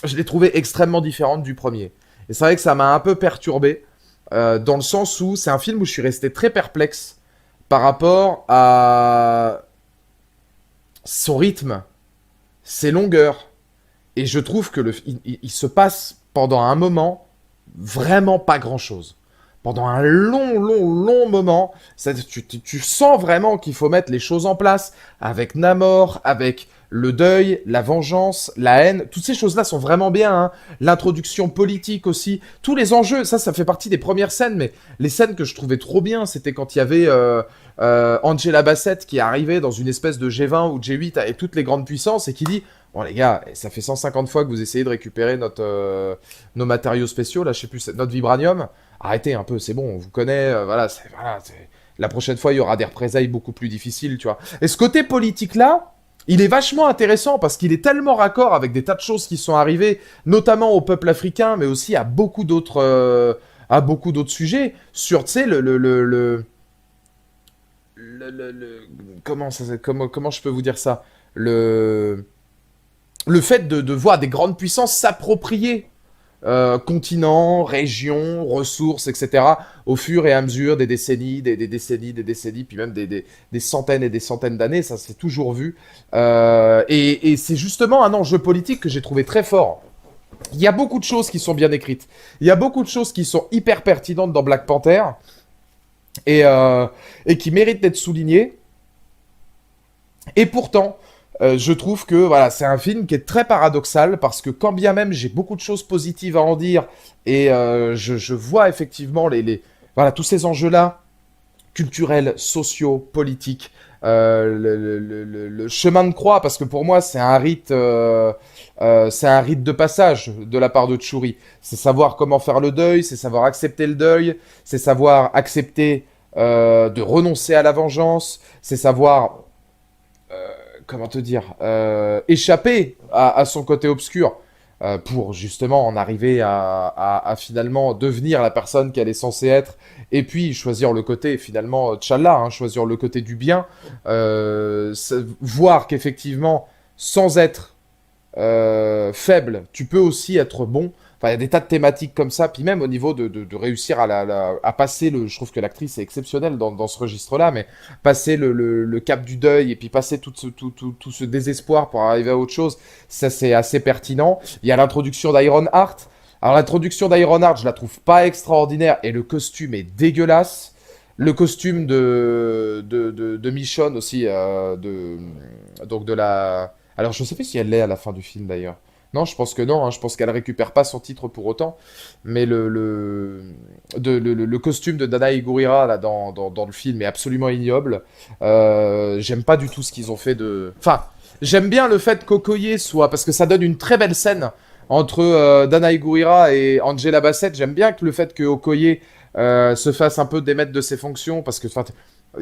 je l'ai trouvé extrêmement différente du premier. Et c'est vrai que ça m'a un peu perturbé, dans le sens où c'est un film où je suis resté très perplexe par rapport à son rythme, ses longueurs. Et je trouve que il se passe pendant un moment vraiment pas grand-chose. Pendant un long moment, tu sens vraiment qu'il faut mettre les choses en place avec Namor, avec le deuil, la vengeance, la haine, toutes ces choses-là sont vraiment bien, hein. L'introduction politique aussi, tous les enjeux, ça fait partie des premières scènes, mais les scènes que je trouvais trop bien, c'était quand il y avait Angela Bassett qui arrivait dans une espèce de G20 ou de G8 avec toutes les grandes puissances et qui dit bon les gars, ça fait 150 fois que vous essayez de récupérer nos matériaux spéciaux, là je sais plus, notre vibranium, arrêtez un peu, c'est bon, on vous connaît, la prochaine fois il y aura des représailles beaucoup plus difficiles, tu vois. Et ce côté politique là, il est vachement intéressant parce qu'il est tellement raccord avec des tas de choses qui sont arrivées, notamment au peuple africain, mais aussi à beaucoup d'autres sujets, sur, tu sais, comment je peux vous dire ça? Le, le fait de voir des grandes puissances s'approprier continents, régions, ressources, etc., au fur et à mesure des décennies, des décennies, puis même des centaines et des centaines d'années, ça s'est toujours vu. Et c'est justement un enjeu politique que j'ai trouvé très fort. Il y a beaucoup de choses qui sont bien écrites. Il y a beaucoup de choses qui sont hyper pertinentes dans Black Panther et qui méritent d'être soulignées. Et pourtant, je trouve que voilà, c'est un film qui est très paradoxal parce que quand bien même j'ai beaucoup de choses positives à en dire et je vois effectivement voilà, tous ces enjeux-là, culturels, sociaux, politiques, le chemin de croix, parce que pour moi c'est un rite de passage de la part de Tchouri. C'est savoir comment faire le deuil, c'est savoir accepter le deuil, c'est savoir accepter de renoncer à la vengeance, c'est savoir comment te dire, échapper à son côté obscur pour justement en arriver à finalement devenir la personne qu'elle est censée être et puis choisir le côté finalement T'Challa, hein, choisir le côté du bien, voir qu'effectivement sans être faible, tu peux aussi être bon. Enfin, il y a des tas de thématiques comme ça, puis même au niveau de réussir à passer je trouve que l'actrice est exceptionnelle dans ce registre-là, mais passer le cap du deuil et puis passer tout ce désespoir pour arriver à autre chose, ça c'est assez pertinent. Il y a l'introduction d'Iron Heart. Alors l'introduction d'Iron Heart, je la trouve pas extraordinaire et le costume est dégueulasse. Le costume de Michonne aussi, donc de la... Alors je sais pas si elle l'est à la fin du film d'ailleurs. Non, je pense que non, hein, je pense qu'elle récupère pas son titre pour autant. Mais le costume de Danae Gurira là, dans le film est absolument ignoble. J'aime pas du tout ce qu'ils ont fait de... Enfin, j'aime bien le fait qu'Okoye soit... Parce que ça donne une très belle scène entre Danae Gurira et Angela Bassett. J'aime bien que le fait que Okoye se fasse un peu démettre de ses fonctions. Parce que...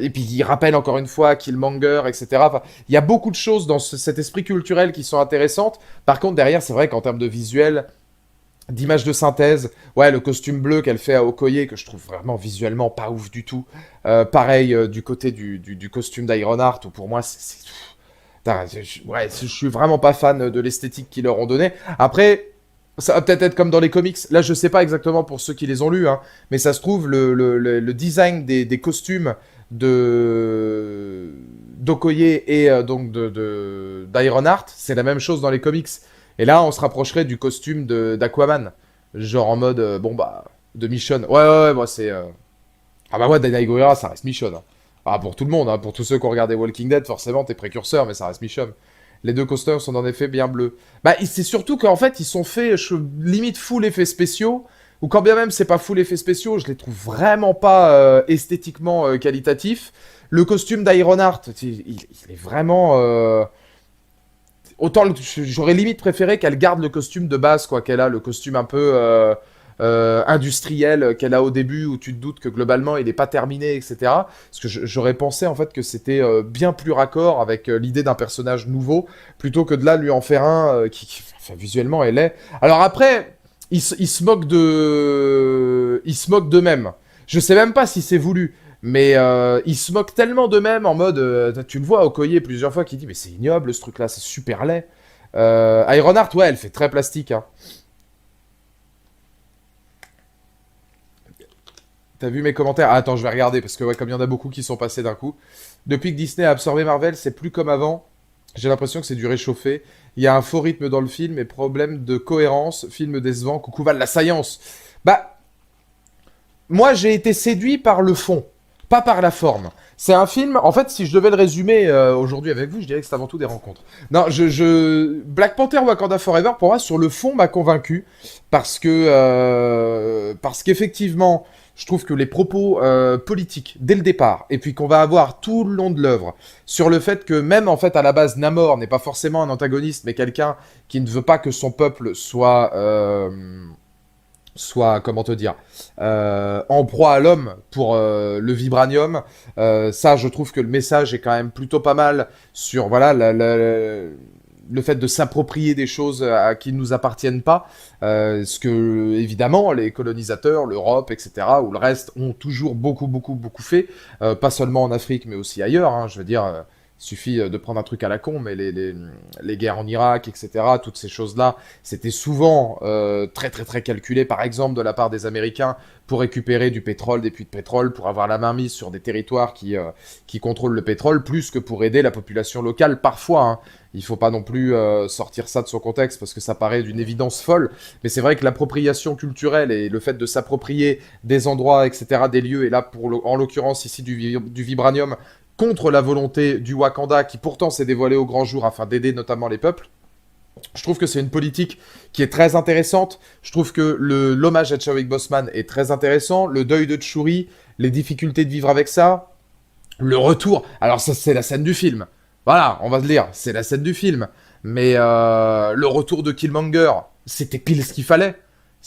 Et puis il rappelle encore une fois Killmonger, etc. Enfin, il y a beaucoup de choses dans cet esprit culturel qui sont intéressantes. Par contre, derrière, c'est vrai qu'en termes de visuel, d'image de synthèse, ouais, le costume bleu qu'elle fait à Okoye, que je trouve vraiment visuellement pas ouf du tout. Pareil du côté du costume d'Ironheart, où pour moi, Putain, je suis vraiment pas fan de l'esthétique qu'ils leur ont donné. Après, ça va peut-être être comme dans les comics. Là, je sais pas exactement pour ceux qui les ont lus, hein, mais ça se trouve, le design des costumes d'Okoye et donc d'Ironheart, c'est la même chose dans les comics. Et là, on se rapprocherait du costume d'Aquaman. Genre en mode, de Michonne. Ouais, moi c'est... Ah bah ouais, Danae Gurira, ça reste Michonne, hein. Ah, pour tout le monde, hein, pour tous ceux qui ont regardé Walking Dead, forcément, t'es précurseur, mais ça reste Michonne. Les deux costumes sont en effet bien bleus. Bah, c'est surtout qu'en fait, ils sont faits, limite full effets spéciaux, ou quand bien même c'est pas full effets spéciaux, je les trouve vraiment pas esthétiquement qualitatifs. Le costume d'Ironheart, il est vraiment... Autant j'aurais limite préféré qu'elle garde le costume de base, quoi, qu'elle a, le costume un peu industriel qu'elle a au début, où tu te doutes que globalement il n'est pas terminé, etc. Parce que j'aurais pensé en fait que c'était bien plus raccord avec l'idée d'un personnage nouveau, plutôt que de là lui en faire un enfin, visuellement elle est. Alors après, ils se moquent d'eux-mêmes. Je sais même pas si c'est voulu. Mais ils se moquent tellement d'eux-mêmes en mode... tu le vois Okoye plusieurs fois qui dit « Mais c'est ignoble ce truc-là, c'est super laid. » Ironheart, ouais, elle fait très plastique. Hein. T'as vu mes commentaires? Ah, attends, je vais regarder, parce que ouais, comme il y en a beaucoup qui sont passés d'un coup. Depuis que Disney a absorbé Marvel, c'est plus comme avant. J'ai l'impression que c'est du réchauffé. Il y a un faux rythme dans le film et problème de cohérence. Film décevant. Coucou Val, la science. Bah, moi j'ai été séduit par le fond. pas par la forme. C'est un film, en fait, si je devais le résumer aujourd'hui avec vous, je dirais que c'est avant tout des rencontres. Non, Black Panther Wakanda Forever, pour moi, sur le fond, m'a convaincu, parce qu'effectivement, je trouve que les propos politiques, dès le départ, et puis qu'on va avoir tout le long de l'œuvre, sur le fait que même, en fait, à la base, Namor n'est pas forcément un antagoniste, mais quelqu'un qui ne veut pas que son peuple soit, comment te dire, en proie à l'homme pour le vibranium. Ça, je trouve que le message est quand même plutôt pas mal sur, voilà, le fait de s'approprier des choses qui ne nous appartiennent pas. Ce que, évidemment, les colonisateurs, l'Europe, etc., ou le reste, ont toujours beaucoup, beaucoup, beaucoup fait. Pas seulement en Afrique, mais aussi ailleurs. Hein, je veux dire, il suffit de prendre un truc à la con, mais les guerres en Irak, etc., toutes ces choses-là, c'était souvent très très très calculé, par exemple, de la part des Américains, pour récupérer du pétrole, des puits de pétrole, pour avoir la main mise sur des territoires qui contrôlent le pétrole, plus que pour aider la population locale, parfois. Hein. Il faut pas non plus sortir ça de son contexte, parce que ça paraît d'une évidence folle, mais c'est vrai que l'appropriation culturelle et le fait de s'approprier des endroits, etc., des lieux, et là, en l'occurrence ici du vibranium, contre la volonté du Wakanda, qui pourtant s'est dévoilé au grand jour afin d'aider notamment les peuples. Je trouve que c'est une politique qui est très intéressante. Je trouve que l'hommage à Chadwick Boseman est très intéressant. Le deuil de Shuri, les difficultés de vivre avec ça, le retour. Alors ça, c'est la scène du film. Voilà, on va se dire, c'est la scène du film. Mais le retour de Killmonger, c'était pile ce qu'il fallait.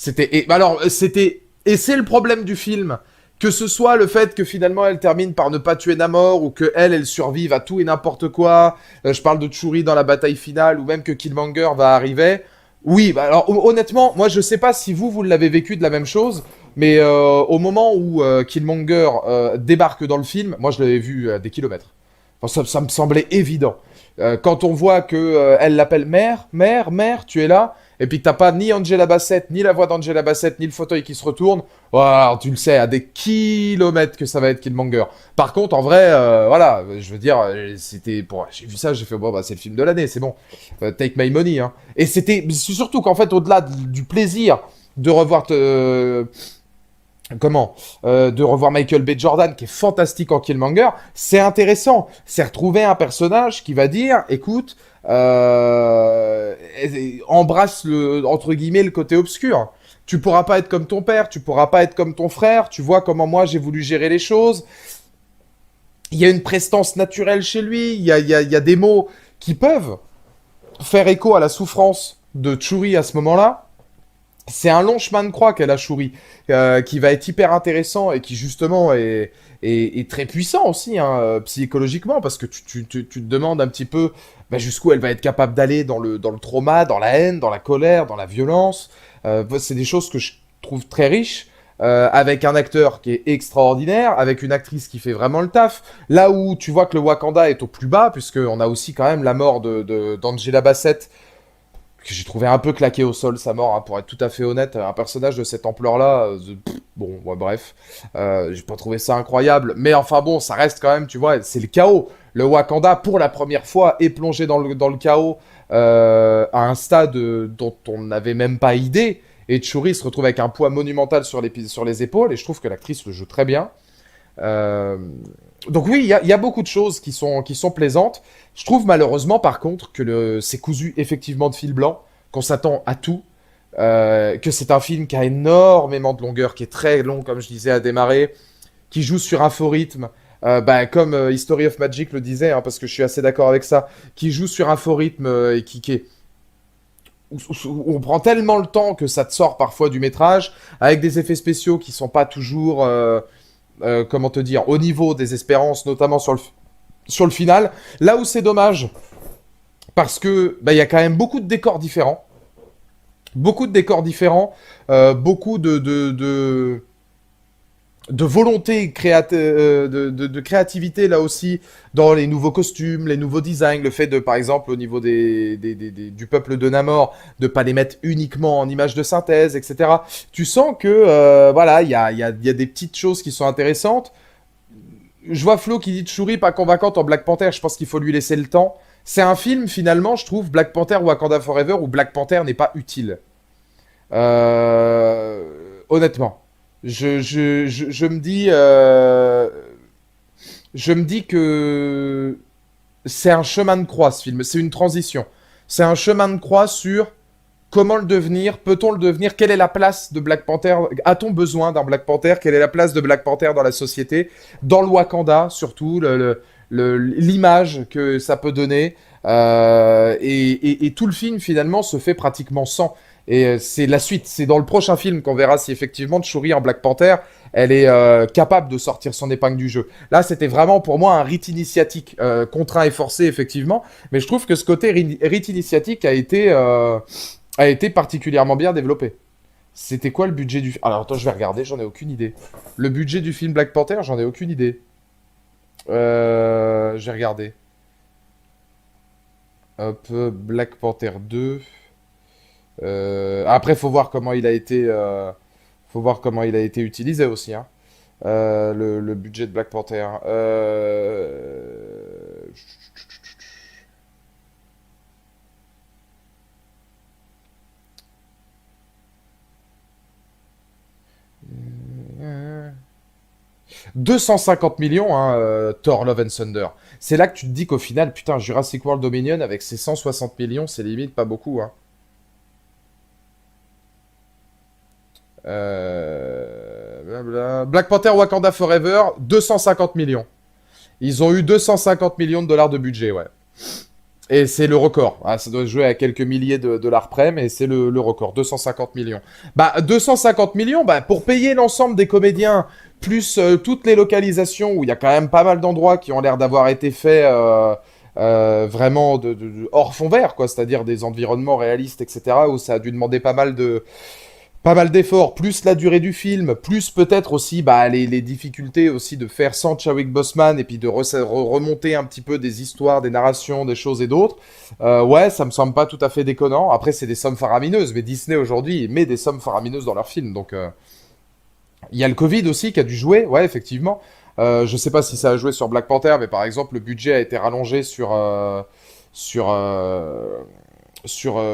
Et c'est le problème du film. Que ce soit le fait que finalement elle termine par ne pas tuer Namor, ou que elle survive à tout et n'importe quoi. Je parle de Shuri dans la bataille finale, ou même que Killmonger va arriver. Oui, bah alors honnêtement, moi je sais pas si vous l'avez vécu de la même chose, mais au moment où Killmonger débarque dans le film, moi je l'avais vu à des kilomètres. Enfin, ça me semblait évident. Quand on voit que elle l'appelle mère, mère, mère, tu es là, et puis que t'as pas ni Angela Bassett, ni la voix d'Angela Bassett, ni le fauteuil qui se retourne, voilà, tu le sais, à des kilomètres que ça va être Killmonger. Par contre, en vrai, voilà, je veux dire, j'ai vu ça, j'ai fait, bon, bah, c'est le film de l'année, c'est bon. Take my money, hein. Et c'est surtout qu'en fait, au-delà du plaisir de revoir de revoir Michael B. Jordan, qui est fantastique en Killmonger, c'est intéressant. C'est retrouver un personnage qui va dire, écoute, embrasse entre guillemets le côté obscur. Tu pourras pas être comme ton père, tu pourras pas être comme ton frère, tu vois comment moi j'ai voulu gérer les choses. Il y a une prestance naturelle chez lui, il y a des mots qui peuvent faire écho à la souffrance de Shuri à ce moment-là. C'est un long chemin de croix qu'elle a Shuri, qui va être hyper intéressant et qui justement est très puissant aussi, hein, psychologiquement, parce que tu te demandes un petit peu bah, jusqu'où elle va être capable d'aller dans le trauma, dans la haine, dans la colère, dans la violence. C'est des choses que je trouve très riches, avec un acteur qui est extraordinaire, avec une actrice qui fait vraiment le taf. Là où tu vois que le Wakanda est au plus bas, puisqu'on a aussi quand même la mort d'Angela Bassett, que j'ai trouvé un peu claqué au sol sa mort, hein, pour être tout à fait honnête. Un personnage de cette ampleur-là, bon, ouais, bref, j'ai pas trouvé ça incroyable, mais enfin bon, ça reste quand même, tu vois, c'est le chaos. Le Wakanda, pour la première fois, est plongé dans le chaos à un stade dont on n'avait même pas idée, et Shuri se retrouve avec un poids monumental sur les épaules, et je trouve que l'actrice le joue très bien. Euh, donc oui, il y a beaucoup de choses qui sont plaisantes. Je trouve malheureusement par contre que c'est cousu effectivement de fil blanc, qu'on s'attend à tout, que c'est un film qui a énormément de longueur, qui est très long comme je disais à démarrer, qui joue sur un faux rythme, bah, comme History of Magic le disait, hein, parce que je suis assez d'accord avec ça, qui joue sur un faux rythme et qui est où on prend tellement le temps que ça te sort parfois du métrage, avec des effets spéciaux qui sont pas toujours comment te dire, au niveau des espérances, notamment sur le final. Là où c'est dommage, parce que bah, y a quand même beaucoup de décors différents. Beaucoup de décors différents, beaucoup de volonté, de créativité là aussi, dans les nouveaux costumes, les nouveaux designs, le fait de, par exemple, au niveau du peuple de Namor, de pas les mettre uniquement en images de synthèse, etc. Tu sens que, voilà, il y a des petites choses qui sont intéressantes. Je vois Flo qui dit de Shuri pas convaincante en Black Panther, je pense qu'il faut lui laisser le temps. C'est un film, finalement, je trouve, Black Panther ou Wakanda Forever, où Black Panther n'est pas utile. Honnêtement. Je me dis, je me dis que c'est un chemin de croix, ce film. C'est une transition. C'est un chemin de croix sur comment le devenir, peut-on le devenir, quelle est la place de Black Panther, a-t-on besoin d'un Black Panther, quelle est la place de Black Panther dans la société, dans le Wakanda surtout, l'image que ça peut donner. Et tout le film finalement se fait pratiquement sans. Et c'est la suite, c'est dans le prochain film qu'on verra si effectivement Shuri en Black Panther, elle est capable de sortir son épingle du jeu. Là, c'était vraiment pour moi un rite initiatique, contraint et forcé effectivement, mais je trouve que ce côté rite initiatique a été particulièrement bien développé. C'était quoi le budget du film? Alors attends, je vais regarder, j'en ai aucune idée. Le budget du film Black Panther, j'en ai aucune idée. Je vais regarder. Hop, Black Panther 2. Après, faut voir comment il a été utilisé aussi, hein. Le budget de Black Panther. Euh, 250 millions, hein, Thor Love and Thunder. C'est là que tu te dis qu'au final, putain, Jurassic World Dominion avec ses 160 millions, c'est limite pas beaucoup, hein. Black Panther Wakanda Forever, 250 millions. Ils ont eu 250 millions de dollars de budget, ouais. Et c'est le record. Ah, ça doit se jouer à quelques milliers de dollars près, mais c'est le record. 250 millions. Bah, 250 millions, bah, pour payer l'ensemble des comédiens, plus toutes les localisations, où il y a quand même pas mal d'endroits qui ont l'air d'avoir été faits vraiment hors fond vert, quoi. C'est-à-dire des environnements réalistes, etc., où ça a dû demander pas mal d'efforts, plus la durée du film, plus peut-être aussi bah, les difficultés aussi de faire sans Chadwick Boseman et puis de remonter un petit peu des histoires, des narrations, des choses et d'autres. Ouais, ça me semble pas tout à fait déconnant. Après, c'est des sommes faramineuses, mais Disney aujourd'hui met des sommes faramineuses dans leurs films. Donc, il y a le Covid aussi qui a dû jouer, ouais, effectivement. Je sais pas si ça a joué sur Black Panther, mais par exemple, le budget a été rallongé sur, sur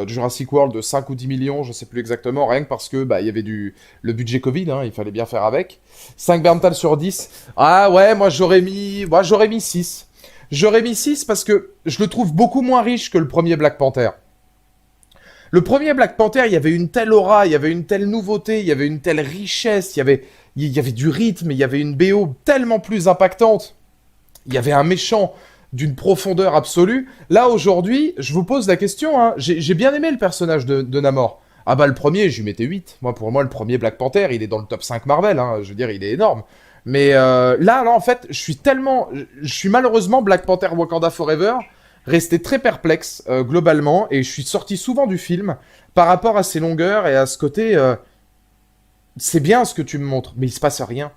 Jurassic World de 5 ou 10 millions, je sais plus exactement, rien que parce que bah, il y avait le budget Covid, hein, il fallait bien faire avec. 5 Berntal sur 10. Ah ouais, j'aurais mis 6. J'aurais mis 6 parce que je le trouve beaucoup moins riche que le premier Black Panther. Le premier Black Panther, il y avait une telle aura, il y avait une telle nouveauté, il y avait une telle richesse, il y avait du rythme, il y avait une BO tellement plus impactante. Il y avait un méchant d'une profondeur absolue. Là, aujourd'hui, je vous pose la question, hein, j'ai bien aimé le personnage de Namor. Ah bah le premier, je lui mettais 8. Moi, pour moi, le premier Black Panther, il est dans le top 5 Marvel, hein, je veux dire, il est énorme. Mais là, en fait, je suis malheureusement Black Panther Wakanda Forever, resté très perplexe, globalement, et je suis sorti souvent du film par rapport à ses longueurs et à ce côté, c'est bien ce que tu me montres, mais il se passe rien.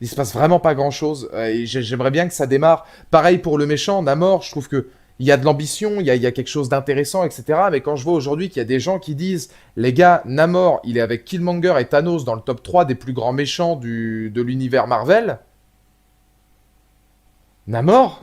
Il se passe vraiment pas grand chose. Et j'aimerais bien que ça démarre. Pareil pour le méchant, Namor, je trouve que il y a de l'ambition, il y a quelque chose d'intéressant, etc. Mais quand je vois aujourd'hui qu'il y a des gens qui disent, les gars, Namor, il est avec Killmonger et Thanos dans le top 3 des plus grands méchants de l'univers Marvel. Namor.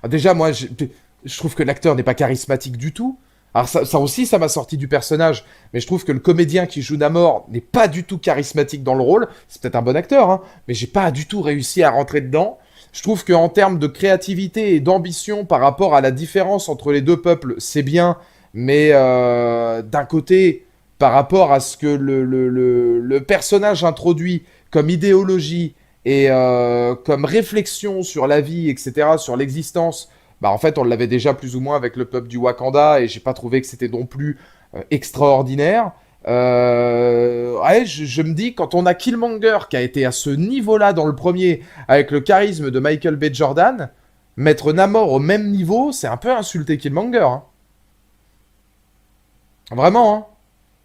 Ah, déjà, moi, je trouve que l'acteur n'est pas charismatique du tout. Alors ça aussi, ça m'a sorti du personnage, mais je trouve que le comédien qui joue Namor n'est pas du tout charismatique dans le rôle. C'est peut-être un bon acteur, hein, mais j'ai pas du tout réussi à rentrer dedans. Je trouve qu'en termes de créativité et d'ambition par rapport à la différence entre les deux peuples, c'est bien, mais d'un côté, par rapport à ce que le personnage introduit comme idéologie et comme réflexion sur la vie, etc., sur l'existence, bah en fait on l'avait déjà plus ou moins avec le peuple du Wakanda et j'ai pas trouvé que c'était non plus extraordinaire. Ouais, je me dis quand on a Killmonger qui a été à ce niveau-là dans le premier avec le charisme de Michael B. Jordan, mettre Namor au même niveau, c'est un peu insulter Killmonger, hein. Vraiment, hein.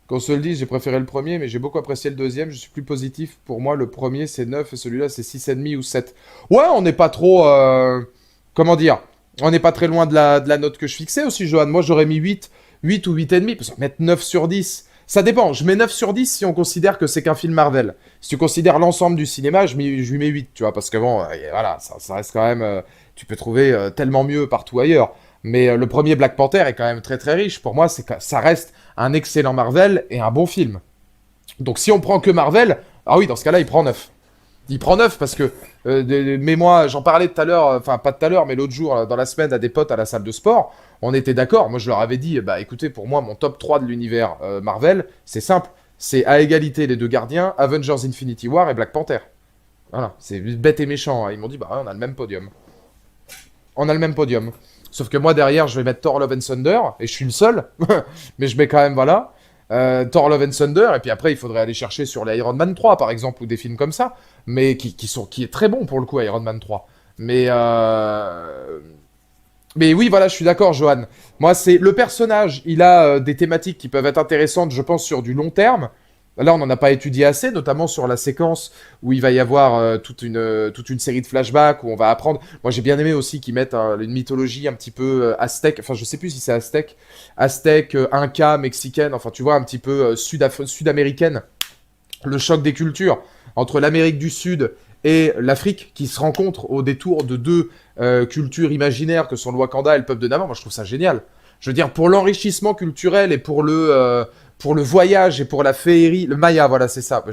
Qu'on se le dise, j'ai préféré le premier, mais j'ai beaucoup apprécié le deuxième. Je suis plus positif. Pour moi, le premier, c'est 9 et celui-là, c'est 6,5 ou 7. Ouais, on n'est pas trop... comment dire? On n'est pas très loin de la note que je fixais aussi, Johan. Moi, j'aurais mis 8 ou 8,5. Parce que mettre 9 sur 10, ça dépend. Je mets 9 sur 10 si on considère que c'est qu'un film Marvel. Si tu considères l'ensemble du cinéma, je lui mets 8, tu vois. Parce que bon, voilà, ça reste quand même... tu peux trouver tellement mieux partout ailleurs. Mais le premier Black Panther est quand même très très riche. Pour moi, ça reste un excellent Marvel et un bon film. Donc si on prend que Marvel, ah oui, dans ce cas-là, il prend 9. Il prend 9 parce que, mais moi, j'en parlais tout à l'heure, enfin pas tout à l'heure, mais l'autre jour, dans la semaine, à des potes à la salle de sport. On était d'accord. Moi, je leur avais dit, bah écoutez, pour moi, mon top 3 de l'univers Marvel, c'est simple. C'est à égalité les deux gardiens, Avengers Infinity War et Black Panther. Voilà, c'est bête et méchant, hein. Ils m'ont dit, bah ouais, on a le même podium. On a le même podium. Sauf que moi, derrière, je vais mettre Thor Love and Thunder, et je suis le seul. Mais je mets quand même, voilà, Thor Love and Thunder, et puis après, il faudrait aller chercher sur les Iron Man 3, par exemple, ou des films comme ça, mais qui est très bon pour le coup, Iron Man 3. Mais oui, voilà, je suis d'accord, Johan. Moi, c'est le personnage, il a des thématiques qui peuvent être intéressantes, je pense, sur du long terme. Là, on n'en a pas étudié assez, notamment sur la séquence où il va y avoir toute une série de flashbacks où on va apprendre. Moi, j'ai bien aimé aussi qu'ils mettent une mythologie un petit peu aztèque. Enfin, je sais plus si c'est aztèque, inca, mexicaine. Enfin, tu vois, un petit peu sud-américaine. Le choc des cultures entre l'Amérique du Sud et l'Afrique qui se rencontrent au détour de deux cultures imaginaires que sont le Wakanda et le peuple de Namor. Moi, je trouve ça génial. Je veux dire, pour l'enrichissement culturel et pour le voyage et pour la féerie, le Maya, voilà, c'est ça.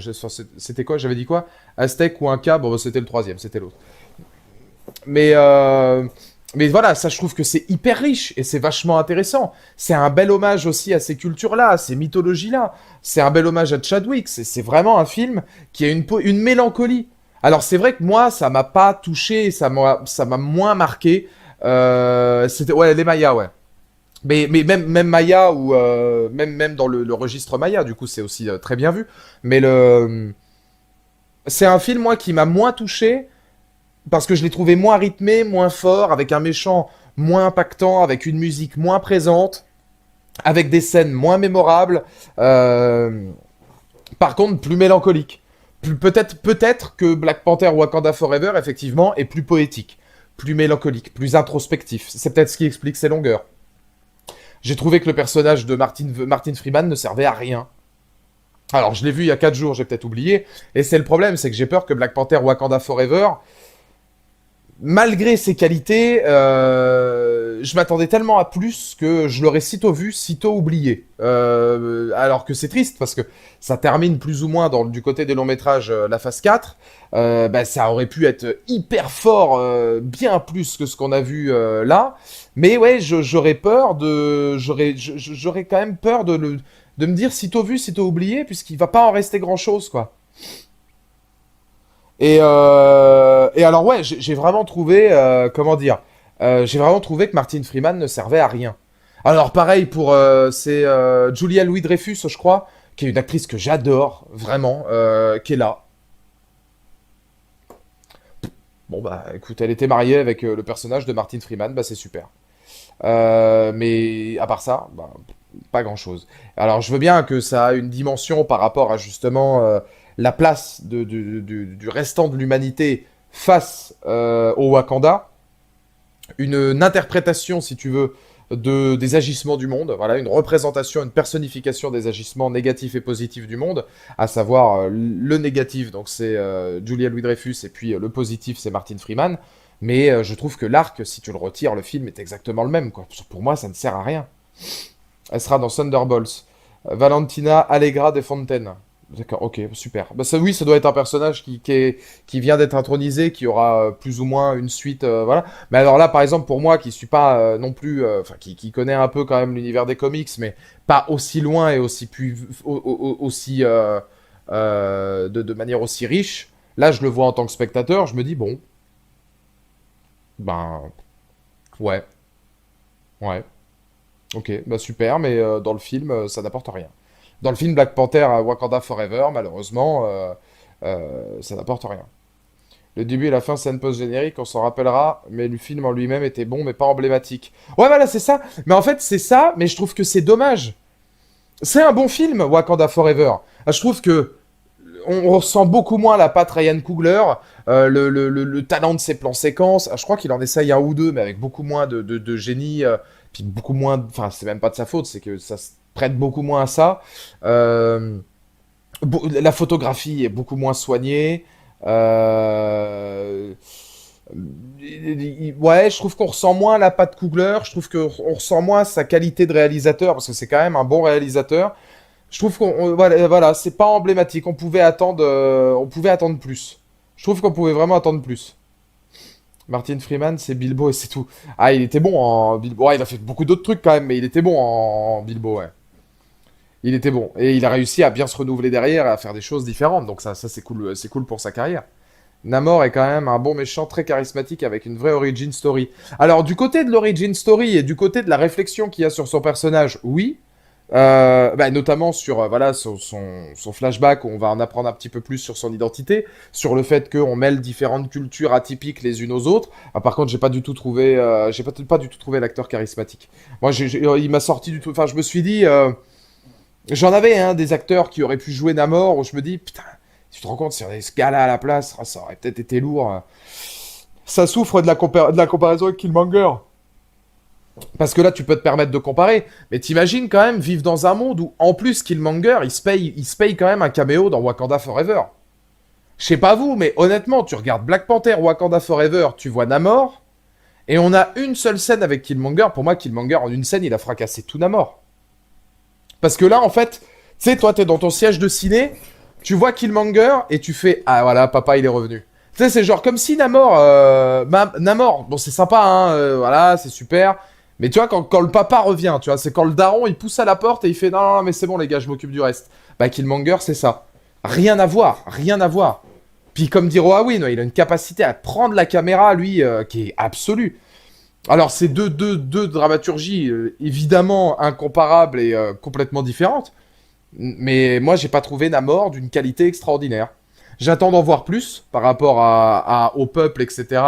C'était quoi? J'avais dit quoi? Aztèque ou Inca? Bon, bah, c'était le troisième, c'était l'autre. Mais, euh, mais voilà, ça, je trouve que c'est hyper riche et c'est vachement intéressant. C'est un bel hommage aussi à ces cultures-là, à ces mythologies-là. C'est un bel hommage à Chadwick. C'est vraiment un film qui a une mélancolie. Alors, c'est vrai que moi, ça m'a pas touché, ça m'a moins marqué. C'était, ouais, les Mayas, ouais. Mais même Maya ou même dans le registre Maya, du coup, c'est aussi très bien vu. Mais c'est un film moi qui m'a moins touché parce que je l'ai trouvé moins rythmé, moins fort, avec un méchant moins impactant, avec une musique moins présente, avec des scènes moins mémorables. Euh, Par contre, plus mélancolique. Peut-être que Black Panther Wakanda Forever, effectivement, est plus poétique, plus mélancolique, plus introspectif. C'est peut-être ce qui explique ses longueurs. J'ai trouvé que le personnage de Martin Freeman ne servait à rien. Alors, je l'ai vu il y a 4 jours, j'ai peut-être oublié. Et c'est le problème, c'est que j'ai peur que Black Panther Wakanda Forever, malgré ses qualités, je m'attendais tellement à plus que je l'aurais sitôt vu, sitôt oublié. Alors que c'est triste, parce que ça termine plus ou moins du côté des longs métrages la phase 4. Bah, ça aurait pu être hyper fort, bien plus que ce qu'on a vu là. Mais ouais, j'aurais quand même peur de me dire sitôt vu, sitôt oublié, puisqu'il va pas en rester grand-chose, quoi. Et alors ouais, j'ai vraiment trouvé, comment dire, j'ai vraiment trouvé que Martin Freeman ne servait à rien. Alors pareil pour, c'est Julia Louis-Dreyfus, je crois, qui est une actrice que j'adore, vraiment, qui est là. Bon bah écoute, elle était mariée avec le personnage de Martin Freeman, bah c'est super. Mais à part ça, bah, pas grand-chose. Alors je veux bien que ça a une dimension par rapport à justement la place du restant de l'humanité face au Wakanda, une interprétation, si tu veux, des agissements du monde, voilà, une représentation, une personnification des agissements négatifs et positifs du monde, à savoir le négatif, donc c'est Julia Louis-Dreyfus, et puis le positif, c'est Martin Freeman. Mais je trouve que l'arc, si tu le retires, le film est exactement le même, quoi. Pour moi, ça ne sert à rien. Elle sera dans Thunderbolts. Valentina Allegra de Fontaine. D'accord, ok, super. Bah ça, oui, ça doit être un personnage qui vient d'être intronisé, qui aura plus ou moins une suite, voilà. Mais alors là, par exemple, pour moi, qui suis pas non plus, enfin, qui connaît un peu quand même l'univers des comics, mais pas aussi loin et aussi de manière aussi riche. Là, je le vois en tant que spectateur, je me dis bon, ben ouais, ouais. Ok, bah super, mais dans le film, ça n'apporte rien. Dans le film Black Panther Wakanda Forever, malheureusement, ça n'apporte rien. Le début et la fin, scène post-générique, on s'en rappellera, mais le film en lui-même était bon, mais pas emblématique. Ouais, voilà, c'est ça. Mais en fait, c'est ça, mais je trouve que c'est dommage. C'est un bon film, Wakanda Forever. Je trouve que on ressent beaucoup moins la patte Ryan Coogler, le talent de ses plans séquences. Je crois qu'il en essaye un ou deux, mais avec beaucoup moins de génie, puis beaucoup moins. Enfin, c'est même pas de sa faute, c'est que ça se prête beaucoup moins à ça. Euh, la photographie est beaucoup moins soignée. Euh, ouais, je trouve qu'on ressent moins la patte Coogler. Je trouve qu'on ressent moins sa qualité de réalisateur, parce que c'est quand même un bon réalisateur. Je trouve voilà, c'est pas emblématique. On pouvait attendre plus. Je trouve qu'on pouvait vraiment attendre plus. Martin Freeman, c'est Bilbo et c'est tout. Ah, il était bon en Bilbo. Ouais, il a fait beaucoup d'autres trucs quand même, mais il était bon en Bilbo, ouais. Il était bon. Et il a réussi à bien se renouveler derrière et à faire des choses différentes. Donc ça c'est cool pour sa carrière. Namor est quand même un bon méchant très charismatique avec une vraie origin story. Alors, du côté de l'origin story et du côté de la réflexion qu'il y a sur son personnage, oui. Bah, notamment sur voilà, son flashback où on va en apprendre un petit peu plus sur son identité, sur le fait qu'on mêle différentes cultures atypiques les unes aux autres. Ah, par contre, j'ai pas du tout trouvé l'acteur charismatique. Moi, il m'a sorti du tout. Enfin, je me suis dit, j'en avais des acteurs qui auraient pu jouer Namor où je me dis, putain, tu te rends compte, si on avait ce gars-là à la place, ça aurait peut-être été lourd. Ça souffre de la comparaison avec Killmonger. Parce que là, tu peux te permettre de comparer. Mais t'imagines quand même vivre dans un monde où, en plus, Killmonger, il se paye quand même un caméo dans Wakanda Forever. Je sais pas vous, mais honnêtement, tu regardes Black Panther, Wakanda Forever, tu vois Namor, et on a une seule scène avec Killmonger. Pour moi, Killmonger, en une scène, il a fracassé tout Namor. Parce que là, en fait, tu sais, toi, t'es dans ton siège de ciné, tu vois Killmonger, et tu fais « Ah, voilà, papa, il est revenu ». Tu sais, c'est genre comme si Namor... Namor, bon, c'est sympa, voilà, c'est super... Mais tu vois, quand le papa revient, tu vois, c'est quand le daron, il pousse à la porte et il fait non, non, non, mais c'est bon, les gars, je m'occupe du reste. Bah, Killmonger, c'est ça. Rien à voir, rien à voir. Puis, comme dit Roawin, il a une capacité à prendre la caméra, lui, qui est absolue. Alors, c'est deux dramaturgies, évidemment, incomparables et complètement différentes. Mais moi, j'ai pas trouvé Namor d'une qualité extraordinaire. J'attends d'en voir plus par rapport au peuple, etc.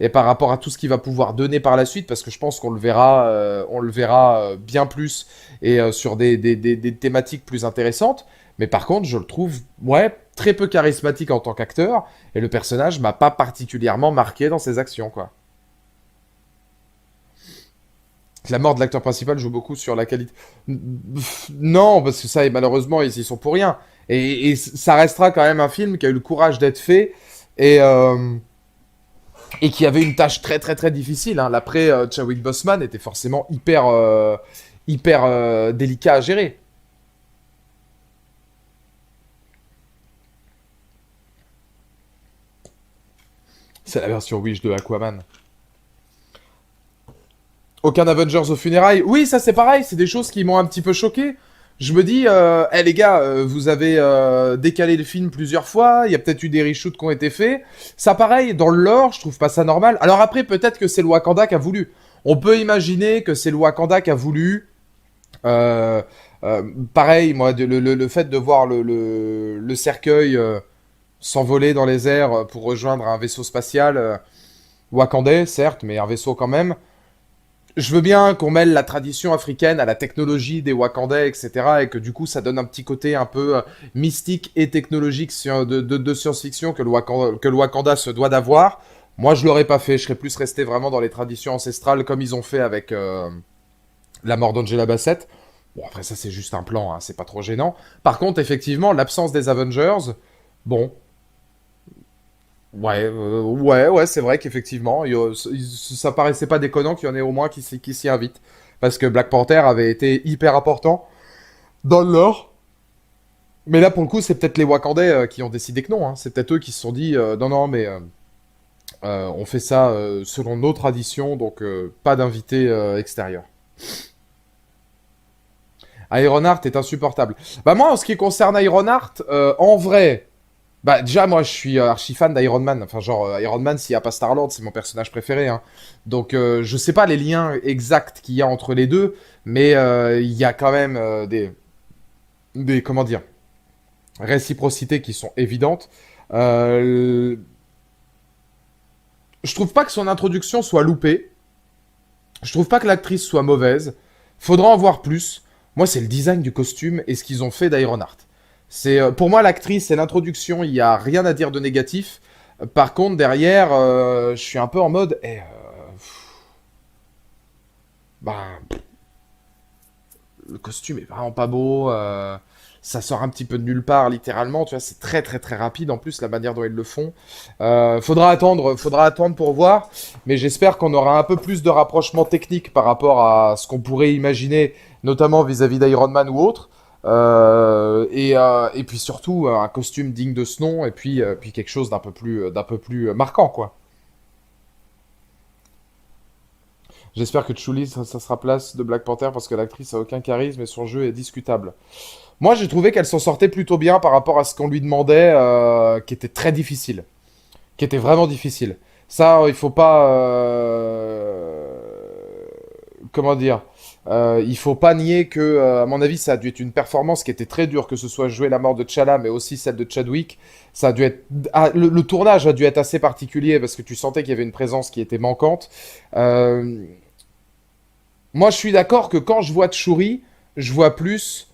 Et par rapport à tout ce qu'il va pouvoir donner par la suite, parce que je pense qu'on le verra bien plus et sur des thématiques plus intéressantes. Mais par contre, je le trouve, ouais, très peu charismatique en tant qu'acteur, et le personnage m'a pas particulièrement marqué dans ses actions, quoi. La mort de l'acteur principal joue beaucoup sur la qualité. Non, parce que ça, malheureusement, ils y sont pour rien. Et ça restera quand même un film qui a eu le courage d'être fait, et... et qui avait une tâche très très très difficile. Hein. L'après Chadwick Boseman était forcément hyper délicat à gérer. C'est la version Wish de Aquaman. Aucun Avengers aux funérailles. Oui, ça c'est pareil, c'est des choses qui m'ont un petit peu choqué. Je me dis, les gars, vous avez décalé le film plusieurs fois, il y a peut-être eu des reshoots qui ont été faits. Ça pareil, dans le lore, je trouve pas ça normal. Alors après, peut-être que c'est le Wakanda qui a voulu. On peut imaginer que c'est le Wakanda qui a voulu. Euh, Pareil, moi, le fait de voir le cercueil s'envoler dans les airs pour rejoindre un vaisseau spatial wakandais, certes, mais un vaisseau quand même. Je veux bien qu'on mêle la tradition africaine à la technologie des Wakandais, etc. Et que du coup, ça donne un petit côté un peu mystique et technologique de science-fiction que le Wakanda se doit d'avoir. Moi, je l'aurais pas fait. Je serais plus resté vraiment dans les traditions ancestrales comme ils ont fait avec la mort d'Angela Bassett. Bon, après, ça, c'est juste un plan. Hein, c'est pas trop gênant. Par contre, effectivement, l'absence des Avengers, bon, ouais, c'est vrai qu'effectivement, ça paraissait pas déconnant qu'il y en ait au moins qui s'y invitent. Parce que Black Panther avait été hyper important dans le lore. Mais là, pour le coup, c'est peut-être les Wakandais qui ont décidé que non. Hein. C'est peut-être eux qui se sont dit, non, non, mais on fait ça selon nos traditions, donc pas d'invités extérieurs. Ironheart est insupportable. Bah moi, en ce qui concerne Ironheart, en vrai... Bah déjà moi je suis archi fan d'Iron Man, enfin genre Iron Man s'il n'y a pas Star-Lord c'est mon personnage préféré hein. Donc je sais pas les liens exacts qu'il y a entre les deux, mais il y a quand même comment dire, réciprocités qui sont évidentes. Euh, je trouve pas que son introduction soit loupée, je trouve pas que l'actrice soit mauvaise, faudra en voir plus. Moi c'est le design du costume et ce qu'ils ont fait d'Ironheart. C'est pour moi l'actrice et l'introduction, il y a rien à dire de négatif. Par contre derrière, je suis un peu en mode, bah, le costume est vraiment pas beau. Ça sort un petit peu de nulle part, littéralement. Tu vois, c'est très très très rapide en plus la manière dont ils le font. Faudra attendre pour voir. Mais j'espère qu'on aura un peu plus de rapprochement technique par rapport à ce qu'on pourrait imaginer, notamment vis-à-vis d'Iron Man ou autre. Et puis surtout un costume digne de ce nom, et puis quelque chose d'un peu plus marquant, quoi. J'espère que Chuli, ça sera place de Black Panther parce que l'actrice a aucun charisme et son jeu est discutable. Moi, j'ai trouvé qu'elle s'en sortait plutôt bien par rapport à ce qu'on lui demandait, qui était très difficile, qui était vraiment difficile. Ça, il faut pas, comment dire, il faut pas nier que, à mon avis, ça a dû être une performance qui était très dure, que ce soit jouer la mort de T'Challa, mais aussi celle de Chadwick. Ça a dû être, le tournage a dû être assez particulier parce que tu sentais qu'il y avait une présence qui était manquante. Euh, Moi, je suis d'accord que quand je vois Tchouri, je vois plus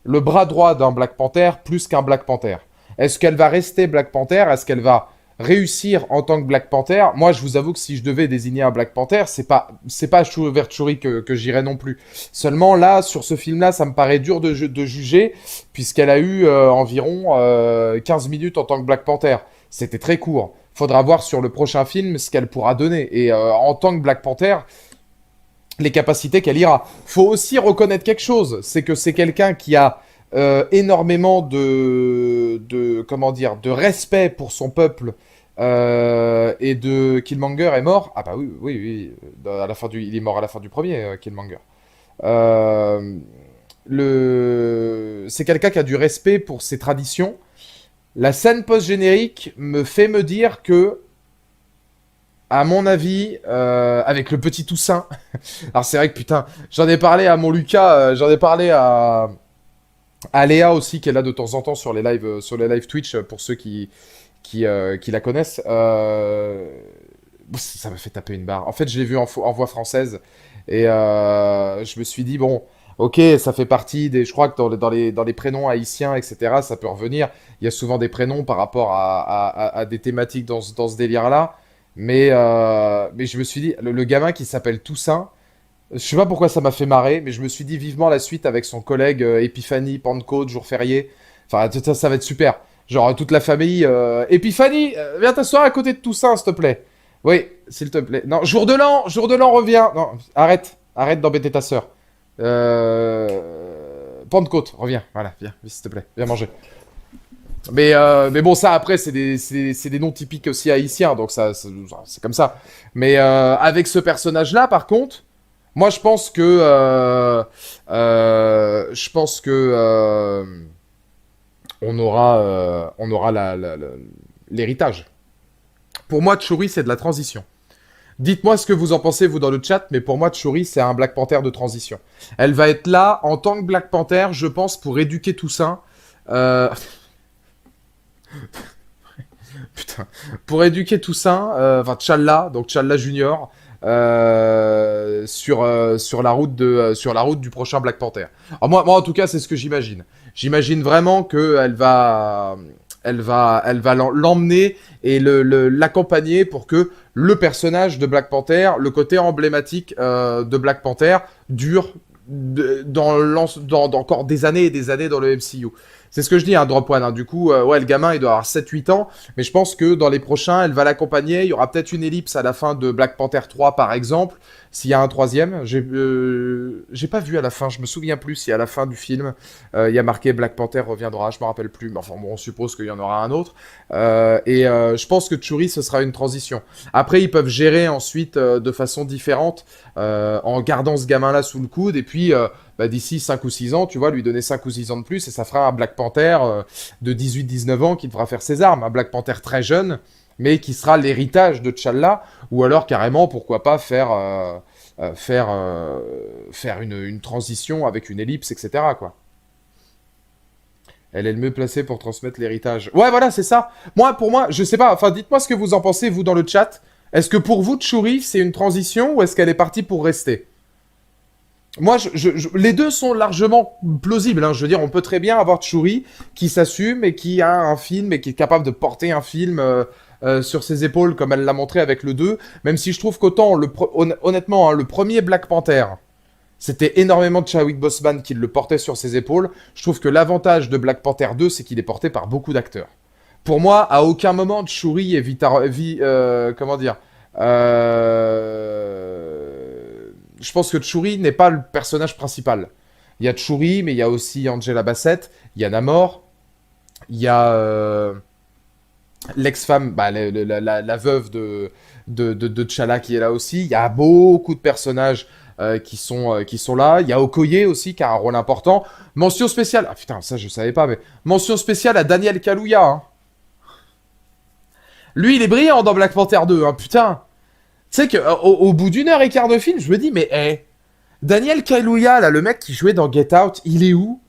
le bras droit d'un Black Panther plus qu'un Black Panther. Est-ce qu'elle va rester Black Panther? Est-ce qu'elle va réussir en tant que Black Panther? Moi, je vous avoue que si je devais désigner un Black Panther, c'est pas vers Tchouri que j'irais non plus. Seulement là, sur ce film-là, ça me paraît dur de juger puisqu'elle a eu environ 15 minutes en tant que Black Panther. C'était très court. Faudra voir sur le prochain film ce qu'elle pourra donner. Et en tant que Black Panther, les capacités qu'elle ira. Faut aussi reconnaître quelque chose, c'est que c'est quelqu'un qui a énormément comment dire, de respect pour son peuple et de Killmonger est mort. Ah bah oui, oui, oui, à la fin il est mort à la fin du premier Killmonger. Euh, c'est quelqu'un qui a du respect pour ses traditions. La scène post-générique me fait me dire que à mon avis, avec le petit Toussaint. Alors c'est vrai que putain, j'en ai parlé à mon Lucas, j'en ai parlé à Léa aussi, qui est là de temps en temps sur les lives Twitch, pour ceux qui la connaissent. Ça m'a fait taper une barre. En fait, je l'ai vu en voix française et je me suis dit bon, ok, ça fait partie des. Je crois que dans les prénoms haïtiens, etc., ça peut revenir. Il y a souvent des prénoms par rapport à des thématiques dans ce délire-là. Mais je me suis dit, le gamin qui s'appelle Toussaint, je sais pas pourquoi ça m'a fait marrer, mais je me suis dit vivement la suite avec son collègue Épiphanie, Pentecôte, jour férié. Enfin, ça va être super. Genre, toute la famille. Épiphanie, viens t'asseoir à côté de Toussaint, s'il te plaît. Oui, s'il te plaît. Non, jour de l'an, reviens. Non, arrête d'embêter ta sœur. Pentecôte, reviens. Voilà, viens, s'il te plaît, viens manger. Mais bon, ça après, c'est des noms typiques aussi haïtiens, donc c'est comme ça. Mais avec ce personnage-là, par contre, moi je pense que on aura l'héritage. Pour moi, Tchouri, c'est de la transition. Dites-moi ce que vous en pensez, vous, dans le chat, mais pour moi, Tchouri, c'est un Black Panther de transition. Elle va être là, en tant que Black Panther, je pense, pour éduquer Toussaint. Euh... Putain. Pour éduquer Toussaint, enfin T'Challa, donc T'Challa Junior, sur la route du prochain Black Panther. Alors moi en tout cas, c'est ce que j'imagine. J'imagine vraiment que elle va l'emmener et l'accompagner pour que le personnage de Black Panther, le côté emblématique de Black Panther, dure dans encore des années et des années dans le MCU. C'est ce que je dis, hein, Drop One. Hein. Du coup, ouais, le gamin, il doit avoir 7-8 ans. Mais je pense que dans les prochains, elle va l'accompagner. Il y aura peut-être une ellipse à la fin de Black Panther 3, par exemple. S'il y a un troisième. J'ai pas vu à la fin. Je me souviens plus si à la fin du film, il y a marqué Black Panther reviendra. Je me rappelle plus. Mais enfin, bon, on suppose qu'il y en aura un autre. Je pense que Tchouri, ce sera une transition. Après, ils peuvent gérer ensuite de façon différente en gardant ce gamin-là sous le coude. Et puis... d'ici 5 ou 6 ans, tu vois, lui donner 5 ou 6 ans de plus, et ça fera un Black Panther de 18-19 ans qui devra faire ses armes. Un Black Panther très jeune, mais qui sera l'héritage de T'Challa, ou alors carrément, pourquoi pas, faire une transition avec une ellipse, etc., quoi. Elle est le mieux placée pour transmettre l'héritage. Ouais, voilà, c'est ça. Pour moi, je sais pas, enfin, dites-moi ce que vous en pensez, vous, dans le chat. Est-ce que pour vous, Tchouri, c'est une transition, ou est-ce qu'elle est partie pour rester? Moi, les deux sont largement plausibles. Hein. Je veux dire, on peut très bien avoir Tchouri qui s'assume et qui a un film et qui est capable de porter un film sur ses épaules comme elle l'a montré avec le 2. Même si je trouve qu'autant, honnêtement, hein, le premier Black Panther, c'était énormément de Chadwick Boseman qui le portait sur ses épaules. Je trouve que l'avantage de Black Panther 2, c'est qu'il est porté par beaucoup d'acteurs. Pour moi, à aucun moment, Tchouri et comment dire... je pense que Tchouri n'est pas le personnage principal. Il y a Shuri, mais il y a aussi Angela Bassett, il y a Namor, il y a l'ex-femme, bah, la veuve de T'Challa qui est là aussi. Il y a beaucoup de personnages qui sont là. Il y a Okoye aussi qui a un rôle important. Mention spéciale, ah putain, ça je savais pas, mais mention spéciale à Daniel Kaluuya, hein. Lui, il est brillant dans Black Panther 2, hein, putain. Tu sais que au bout d'une heure et quart de film, je me dis, mais Daniel Kaluuya, là, le mec qui jouait dans Get Out, il est où?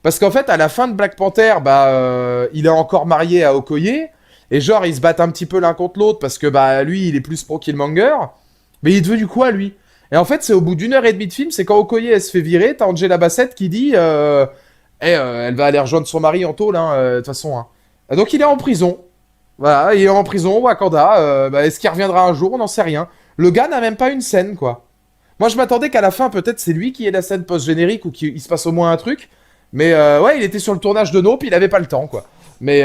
Parce qu'en fait, à la fin de Black Panther, bah, il est encore marié à Okoye. Et genre, ils se battent un petit peu l'un contre l'autre parce que bah, lui, il est plus pro Killmonger. Mais il est devenu quoi, lui? Et en fait, c'est au bout d'une heure et demie de film, c'est quand Okoye, elle se fait virer, t'as Angela Bassett qui dit elle va aller rejoindre son mari en tôle, hein, de toute façon. Hein. Et donc, il est en prison. Voilà, il est en prison, Wakanda. Bah, est-ce qu'il reviendra un jour? On n'en sait rien. Le gars n'a même pas une scène, quoi. Moi, je m'attendais qu'à la fin, peut-être, c'est lui qui ait la scène post-générique ou qu'il se passe au moins un truc. Mais ouais, il était sur le tournage de Nope, il avait pas le temps, quoi. Mais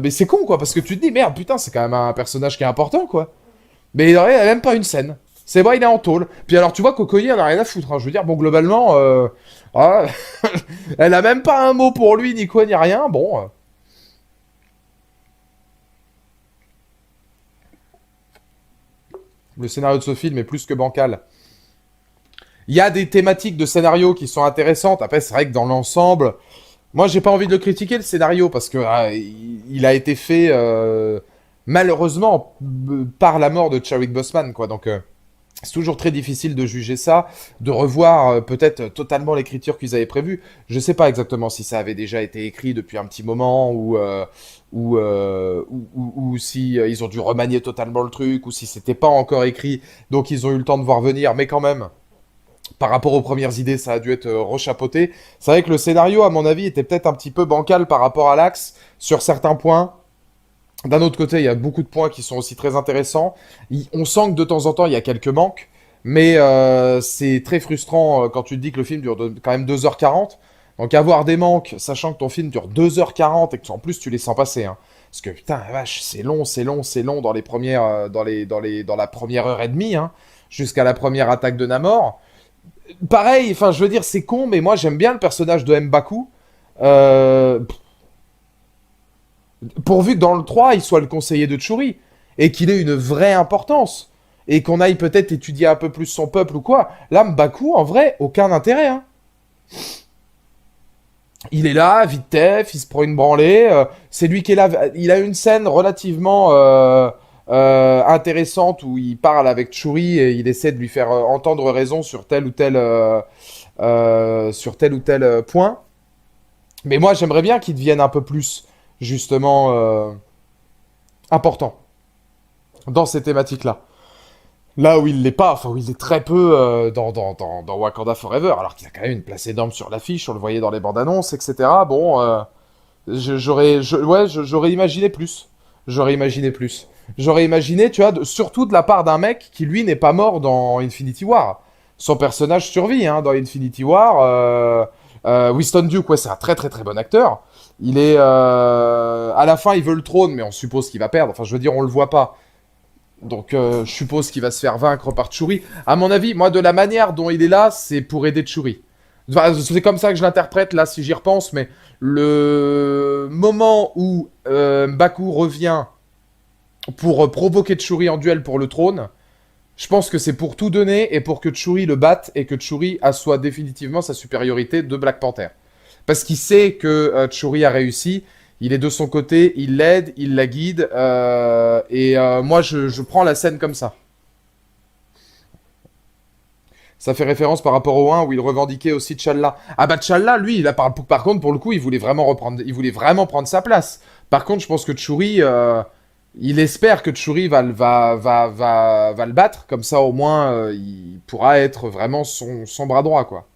c'est con, quoi, parce que tu te dis, merde, putain, c'est quand même un personnage qui est important, quoi. Mais il a même pas une scène. C'est vrai, il est en tôle. Puis alors, tu vois qu'Okoye en a rien à foutre. Hein. Je veux dire, bon, globalement, ah, elle a même pas un mot pour lui, ni quoi, ni rien. Bon. Le scénario de ce film est plus que bancal. Il y a des thématiques de scénario qui sont intéressantes. Après, c'est vrai que dans l'ensemble, moi, j'ai pas envie de le critiquer, le scénario, parce que il a été fait malheureusement par la mort de Chadwick Boseman, quoi. Donc, c'est toujours très difficile de juger ça, de revoir peut-être totalement l'écriture qu'ils avaient prévue. Je sais pas exactement si ça avait déjà été écrit depuis un petit moment ou si ils ont dû remanier totalement le truc ou si c'était pas encore écrit, donc ils ont eu le temps de voir venir. Mais quand même, par rapport aux premières idées, ça a dû être rechapeauté. C'est vrai que le scénario, à mon avis, était peut-être un petit peu bancal par rapport à l'axe sur certains points. D'un autre côté, il y a beaucoup de points qui sont aussi très intéressants. On sent que de temps en temps, il y a quelques manques, mais c'est très frustrant quand tu te dis que le film dure quand même 2h40. Donc avoir des manques, sachant que ton film dure 2h40 et que en plus tu les sens passer. Hein. Parce que putain, la vache, c'est long, c'est long, c'est long dans les premières, dans la première heure et demie, hein, jusqu'à la première attaque de Namor. Pareil, enfin, je veux dire, c'est con, mais moi j'aime bien le personnage de M'Baku. Euh, Pourvu que dans le 3, il soit le conseiller de Tchouri. Et qu'il ait une vraie importance. Et qu'on aille peut-être étudier un peu plus son peuple ou quoi. Là, M'Baku, en vrai, aucun intérêt. Hein. Il est là, vite tef, il se prend une branlée. C'est lui qui est là. Il a une scène relativement intéressante où il parle avec Tchouri et il essaie de lui faire entendre raison sur tel ou tel point. Mais moi, j'aimerais bien qu'il devienne un peu plus, justement, important dans ces thématiques-là. Là où il l'est pas, enfin où il est très peu dans Wakanda Forever, alors qu'il a quand même une place énorme sur l'affiche, on le voyait dans les bandes annonces, etc. Bon, j'aurais imaginé plus. J'aurais imaginé plus. J'aurais imaginé, tu vois, surtout de la part d'un mec qui lui n'est pas mort dans Infinity War. Son personnage survit hein, dans Infinity War. Winston Duke, ouais, c'est un très très très bon acteur. Il est à la fin, il veut le trône, mais on suppose qu'il va perdre. Enfin, je veux dire, on le voit pas. Donc, je suppose qu'il va se faire vaincre par Tchouri. À mon avis, moi, de la manière dont il est là, c'est pour aider Tchouri. Enfin, c'est comme ça que je l'interprète, là, si j'y repense, mais le moment où M'Baku revient pour provoquer Tchouri en duel pour le trône, je pense que c'est pour tout donner et pour que Tchouri le batte et que Tchouri assoie définitivement sa supériorité de Black Panther. Parce qu'il sait que Tchouri a réussi, il est de son côté, il l'aide, il la guide, moi je prends la scène comme ça. Ça fait référence par rapport au 1 où il revendiquait aussi T'Challa. Ah bah T'Challa, lui, par contre, pour le coup, il voulait vraiment prendre sa place. Par contre, je pense que Tchouri, il espère que Tchouri va le battre, comme ça au moins il pourra être vraiment son bras droit, quoi.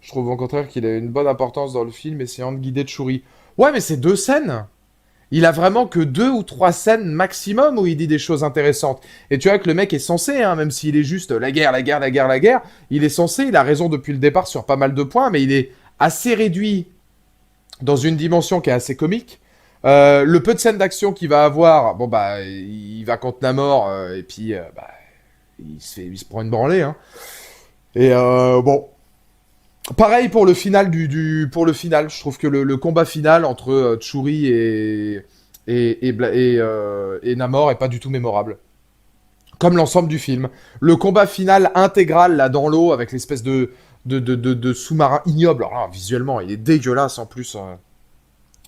Je trouve au contraire qu'il a une bonne importance dans le film, essayant de guider Tchouri. Ouais, mais c'est 2 scènes. Il a vraiment que 2 ou 3 scènes maximum où il dit des choses intéressantes. Et tu vois que le mec est censé, hein, même s'il est juste la guerre, la guerre, la guerre, la guerre, il est censé, il a raison depuis le départ sur pas mal de points, mais il est assez réduit dans une dimension qui est assez comique. Le peu de scènes d'action qu'il va avoir, bon bah, il va contre Namor, et puis, bah, il se prend une branlée, hein. Et bon, Pareil pour le final pour le final. Je trouve que le combat final entre Tchouri et Namor est pas du tout mémorable. Comme l'ensemble du film. Le combat final intégral là dans l'eau avec l'espèce de sous-marin ignoble. Alors là, visuellement, il est dégueulasse en plus.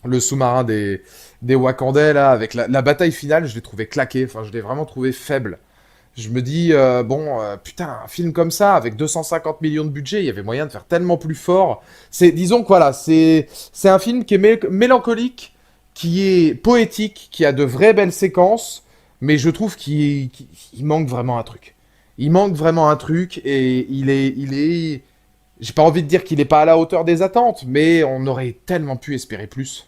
Le sous-marin des Wakandais là, avec la bataille finale, je l'ai trouvé claqué. Enfin, je l'ai vraiment trouvé faible. Je me dis, putain, un film comme ça, avec 250 millions de budget, il y avait moyen de faire tellement plus fort. Disons que voilà, c'est un film qui est mélancolique, qui est poétique, qui a de vraies belles séquences, mais je trouve qu'il manque vraiment un truc. Il manque vraiment un truc, et j'ai pas envie de dire qu'il est pas à la hauteur des attentes, mais on aurait tellement pu espérer plus.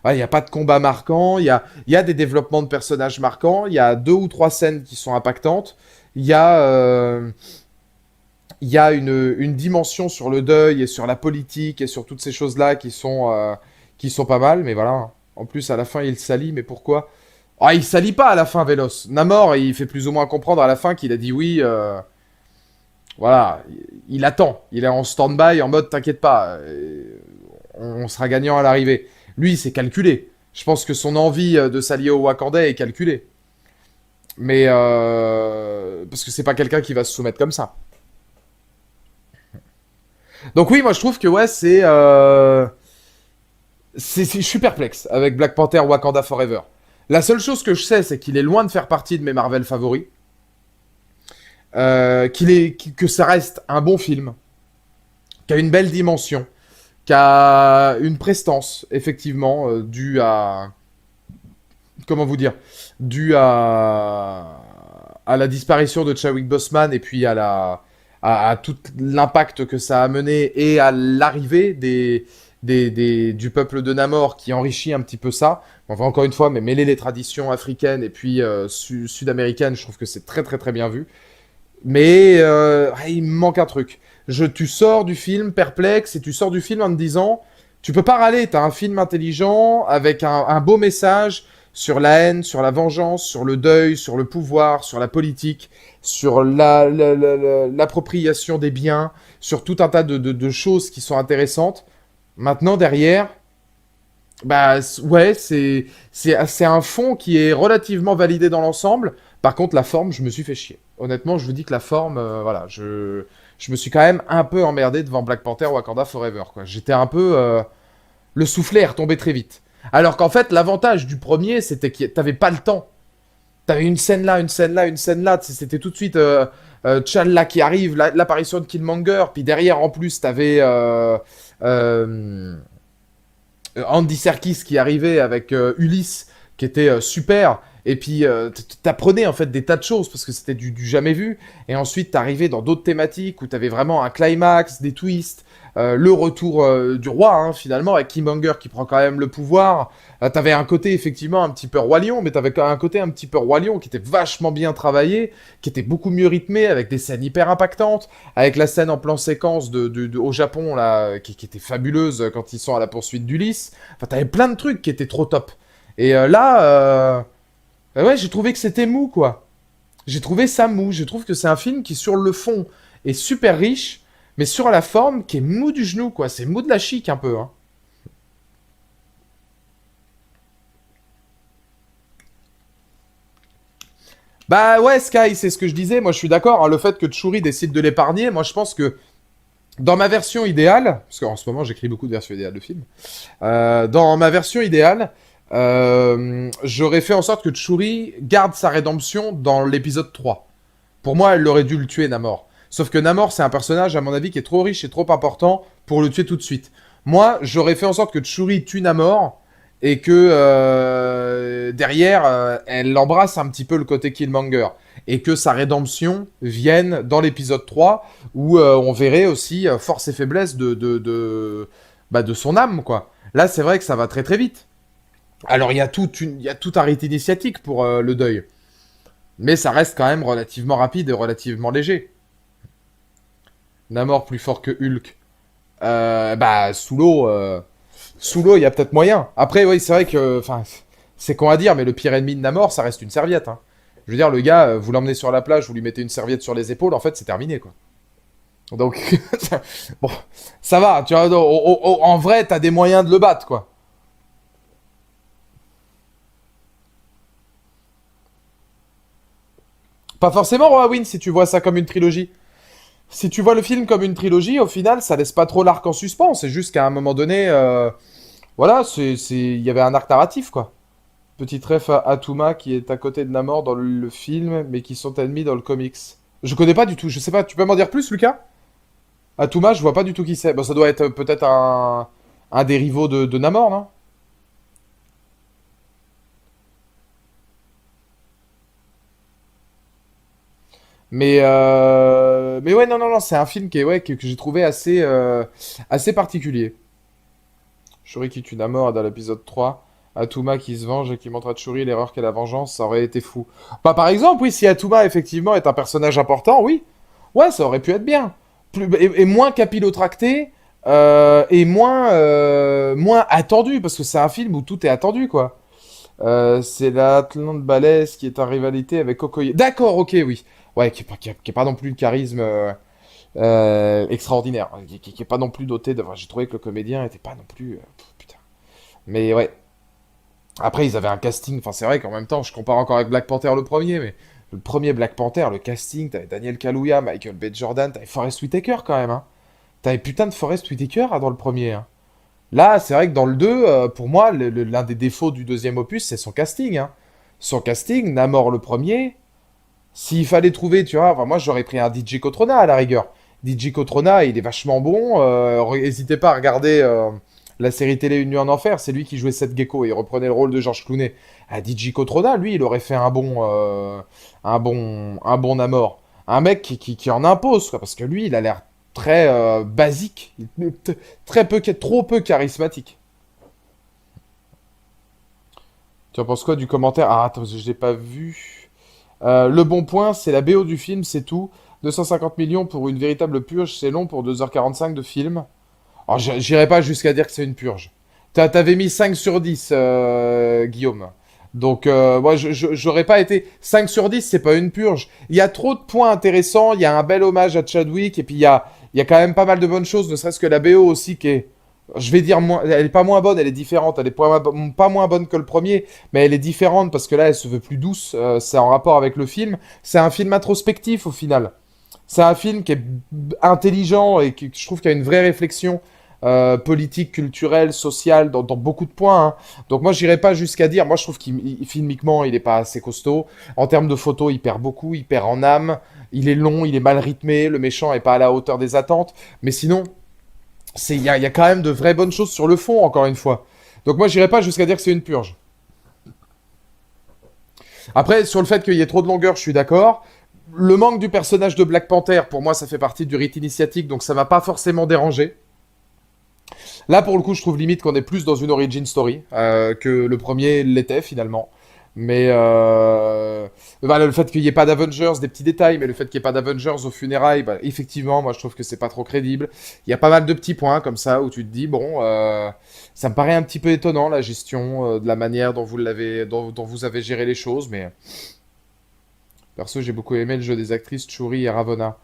Il n'y a pas de combat marquant, il y a des développements de personnages marquants, il y a 2 ou 3 scènes qui sont impactantes, il y a, euh, il y a une dimension sur le deuil et sur la politique et sur toutes ces choses-là qui sont pas mal, mais voilà. En plus, à la fin, il s'allie, mais pourquoi? Ah, il s'allie pas à la fin, Vélos. Namor, il fait plus ou moins comprendre à la fin qu'il a dit oui. Voilà, il attend. Il est en stand-by, en mode t'inquiète pas, on sera gagnant à l'arrivée. Lui, c'est calculé. Je pense que son envie de s'allier au Wakandais est calculée. Mais parce que c'est pas quelqu'un qui va se soumettre comme ça. Donc oui, moi je trouve que ouais, je suis perplexe avec Black Panther Wakanda Forever. La seule chose que je sais, c'est qu'il est loin de faire partie de mes Marvel favoris. Que ça reste un bon film, qui a une belle dimension, qui a une prestance, effectivement, due à... Comment vous dire? Due à la disparition de Chadwick Boseman et puis à tout l'impact que ça a mené et à l'arrivée du peuple de Namor qui enrichit un petit peu ça. Enfin, encore une fois, mais mêler les traditions africaines et puis sud-américaines, je trouve que c'est très très très bien vu. Mais il me manque un truc. Tu sors du film perplexe et tu sors du film en te disant, tu peux pas râler, t'as un film intelligent avec un beau message sur la haine, sur la vengeance, sur le deuil, sur le pouvoir, sur la politique, sur l'appropriation des biens, sur tout un tas de choses qui sont intéressantes. Maintenant, derrière, bah ouais, c'est un fond qui est relativement validé dans l'ensemble. Par contre, la forme, je me suis fait chier. Honnêtement, je vous dis que la forme, voilà, je me suis quand même un peu emmerdé devant Black Panther Wakanda Forever, quoi. J'étais un peu... le soufflet est retombé très vite. Alors qu'en fait, l'avantage du premier, c'était que t'avais pas le temps. T'avais une scène là, une scène là, une scène là. C'était tout de suite T'Challa qui arrive, l'apparition de Killmonger. Puis derrière, en plus, t'avais Andy Serkis qui arrivait avec Ulysse, qui était super. Et puis, t'apprenais en fait des tas de choses parce que c'était du jamais vu. Et ensuite, t'arrivais dans d'autres thématiques où t'avais vraiment un climax, des twists, le retour du roi, hein, finalement, avec Killmonger qui prend quand même le pouvoir. T'avais un côté, effectivement, un petit peu Roi Lion, mais t'avais un côté un petit peu Roi Lion qui était vachement bien travaillé, qui était beaucoup mieux rythmé, avec des scènes hyper impactantes, avec la scène en plan séquence au Japon, là, qui était fabuleuse quand ils sont à la poursuite d'Ulysse. Enfin, t'avais plein de trucs qui étaient trop top. Et ouais, j'ai trouvé que c'était mou, quoi. J'ai trouvé ça mou. Je trouve que c'est un film qui, sur le fond, est super riche, mais sur la forme, qui est mou du genou, quoi. C'est mou de la chic, un peu, hein. Bah ouais, Sky, c'est ce que je disais. Moi, je suis d'accord, hein. Le fait que Tchouri décide de l'épargner, moi, je pense que dans ma version idéale, parce qu'en ce moment, j'écris beaucoup de versions idéales de films, dans ma version idéale, j'aurais fait en sorte que Tchouri garde sa rédemption dans l'épisode 3. Pour moi, elle aurait dû le tuer, Namor. Sauf que Namor, c'est un personnage, à mon avis, qui est trop riche et trop important pour le tuer tout de suite. Moi, j'aurais fait en sorte que Tchouri tue Namor et que derrière, elle embrasse un petit peu le côté Killmonger. Et que sa rédemption vienne dans l'épisode 3 où on verrait aussi force et faiblesse de son âme, quoi. Là, c'est vrai que ça va très très vite. Alors, il y a tout un rite initiatique pour le deuil. Mais ça reste quand même relativement rapide et relativement léger. Namor plus fort que Hulk. Sous l'eau, il y a peut-être moyen. Après, oui, c'est vrai que... Enfin, c'est con à dire, mais le pire ennemi de Namor, ça reste une serviette, hein. Je veux dire, le gars, vous l'emmenez sur la plage, vous lui mettez une serviette sur les épaules, en fait, c'est terminé, quoi. Donc, bon, ça va, tu vois, en vrai, t'as des moyens de le battre, quoi. Pas forcément Roi Win si tu vois ça comme une trilogie. Si tu vois le film comme une trilogie, au final, ça laisse pas trop l'arc en suspens. C'est juste qu'à un moment donné, voilà, il y avait un arc narratif, quoi. Petite ref à Atuma qui est à côté de Namor dans le film, mais qui sont ennemis dans le comics. Je connais pas du tout, je sais pas. Tu peux m'en dire plus, Lucas? Atuma, je vois pas du tout qui c'est. Bon, ça doit être peut-être un des rivaux de Namor, non? Mais ouais, non, non, non, c'est un film qui est, ouais, que j'ai trouvé assez particulier. Shuri qui tue Namor dans l'épisode 3. Atuma qui se venge et qui montre à Shuri l'erreur qu'est la vengeance, ça aurait été fou. Bah, par exemple, oui, si Atuma effectivement est un personnage important, oui. Ouais, ça aurait pu être bien. Et moins capillotracté et moins attendu, parce que c'est un film où tout est attendu, quoi. C'est l'Atlante Balèze qui est en rivalité avec Okoye. D'accord, ok, oui. Ouais, qui est pas non plus le charisme extraordinaire. Qui est pas non plus doté de. Enfin, j'ai trouvé que le comédien était pas non plus. Putain. Mais ouais. Après, ils avaient un casting. Enfin, c'est vrai qu'en même temps, je compare encore avec Black Panther le premier, mais le premier Black Panther, le casting, t'avais Daniel Kaluuya, Michael B. Jordan, t'avais Forest Whitaker quand même, hein. T'avais putain de Forest Whitaker dans le premier, hein. Là, c'est vrai que dans le 2, pour moi, l'un des défauts du deuxième opus, c'est son casting, hein. Son casting, Namor le premier, s'il fallait trouver, tu vois, enfin, moi j'aurais pris un DJ Cotrona à la rigueur. DJ Cotrona, il est vachement bon. N'hésitez pas à regarder la série télé Une nuit en enfer. C'est lui qui jouait Seth Gecko et il reprenait le rôle de George Clooney. À DJ Cotrona, lui, il aurait fait un bon Namor. Un mec qui en impose, quoi, parce que lui, il a l'air très basique, très peu, trop peu charismatique. Tu en penses quoi du commentaire? Ah, attends, je l'ai pas vu. Le bon point, c'est la BO du film, c'est tout. 250 millions pour une véritable purge, c'est long pour 2h45 de film. Alors, j'irai pas jusqu'à dire que c'est une purge. T'avais mis 5 sur 10, Guillaume. Donc, moi, j'aurais pas été. 5 sur 10, c'est pas une purge. Il y a trop de points intéressants. Il y a un bel hommage à Chadwick. Et puis, il y a quand même pas mal de bonnes choses, ne serait-ce que la BO aussi, qui est. Je vais dire, elle est pas moins bonne, elle est différente. Elle est pas moins bonne que le premier, mais elle est différente parce que là, elle se veut plus douce. C'est en rapport avec le film. C'est un film introspectif au final. C'est un film qui est intelligent et qui, je trouve qu'il y a une vraie réflexion politique, culturelle, sociale dans beaucoup de points, hein. Donc moi, j'irai pas jusqu'à dire. Moi, je trouve qu'il filmiquement, il est pas assez costaud. En termes de photos, il perd beaucoup, il perd en âme. Il est long, il est mal rythmé. Le méchant est pas à la hauteur des attentes. Mais sinon, il y a quand même de vraies bonnes choses sur le fond, encore une fois. Donc moi, j'irai pas jusqu'à dire que c'est une purge. Après, sur le fait qu'il y ait trop de longueur, je suis d'accord. Le manque du personnage de Black Panther, pour moi, ça fait partie du rite initiatique, donc ça m'a pas forcément dérangé. Là, pour le coup, je trouve limite qu'on est plus dans une origin story que le premier l'était finalement. Mais bah, le fait qu'il n'y ait pas d'Avengers, des petits détails, mais le fait qu'il n'y ait pas d'Avengers aux funérailles, bah, effectivement, moi je trouve que c'est pas trop crédible. Il y a pas mal de petits points comme ça où tu te dis, bon, ça me paraît un petit peu étonnant la gestion de la manière dont dont vous avez géré les choses, mais perso, j'ai beaucoup aimé le jeu des actrices Churi et Ravonna.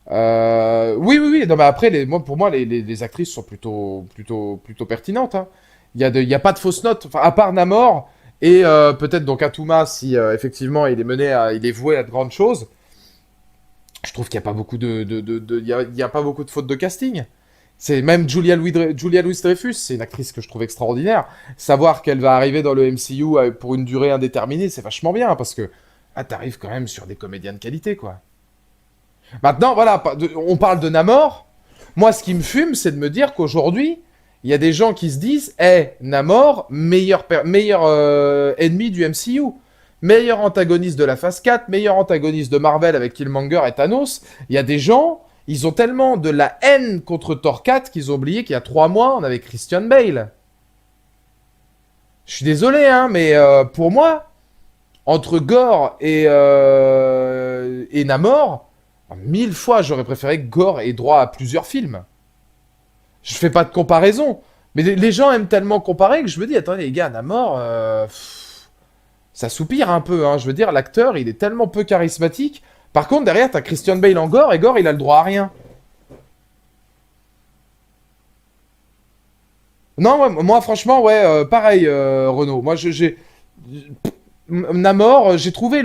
Oui, oui, oui. Non, mais après, moi, pour moi, les actrices sont plutôt pertinentes, hein. Il y a pas de fausses notes. Enfin, à part Namor et peut-être donc Atuma, si effectivement il est voué à de grandes choses. Je trouve qu'il n'y a pas beaucoup il y a pas beaucoup de fautes de casting. C'est même Julia Louis-Dreyfus, c'est une actrice que je trouve extraordinaire. Savoir qu'elle va arriver dans le MCU pour une durée indéterminée, c'est vachement bien parce que t'arrives quand même sur des comédiens de qualité, quoi. Maintenant, voilà, on parle de Namor. Moi, ce qui me fume, c'est de me dire qu'aujourd'hui, il y a des gens qui se disent, Namor, meilleur ennemi du MCU. Meilleur antagoniste de la phase 4, meilleur antagoniste de Marvel avec Killmonger et Thanos. Il y a des gens, ils ont tellement de la haine contre Thor 4 qu'ils ont oublié qu'il y a 3 mois, on avait Christian Bale. Je suis désolé, hein, mais pour moi, entre Gore et Namor, 1000 fois j'aurais préféré que Gore ait droit à plusieurs films. Je fais pas de comparaison. Mais les gens aiment tellement comparer que je me dis, attendez les gars, Namor, ça soupire un peu, hein. Je veux dire, l'acteur, il est tellement peu charismatique. Par contre, derrière, t'as Christian Bale en Gore, et Gore, il a le droit à rien. Non, moi, franchement, ouais, pareil, Renaud. Moi, Namor, j'ai trouvé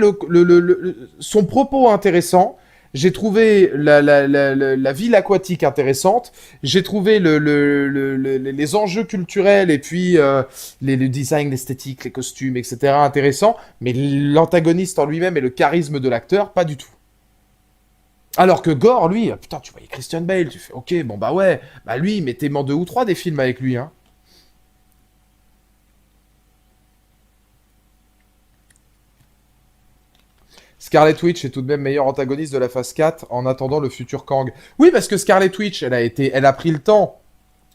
son propos intéressant. J'ai trouvé la ville aquatique intéressante. J'ai trouvé les enjeux culturels et puis le design, l'esthétique, les costumes, etc. intéressants. Mais l'antagoniste en lui-même et le charisme de l'acteur, pas du tout. Alors que Gore, lui, putain, tu voyais Christian Bale, tu fais, ok, bon bah ouais, bah lui, mettez-moi deux ou trois des films avec lui, hein. Scarlet Witch est tout de même meilleur antagoniste de la phase 4 en attendant le futur Kang. Oui, parce que Scarlet Witch, elle a pris le temps,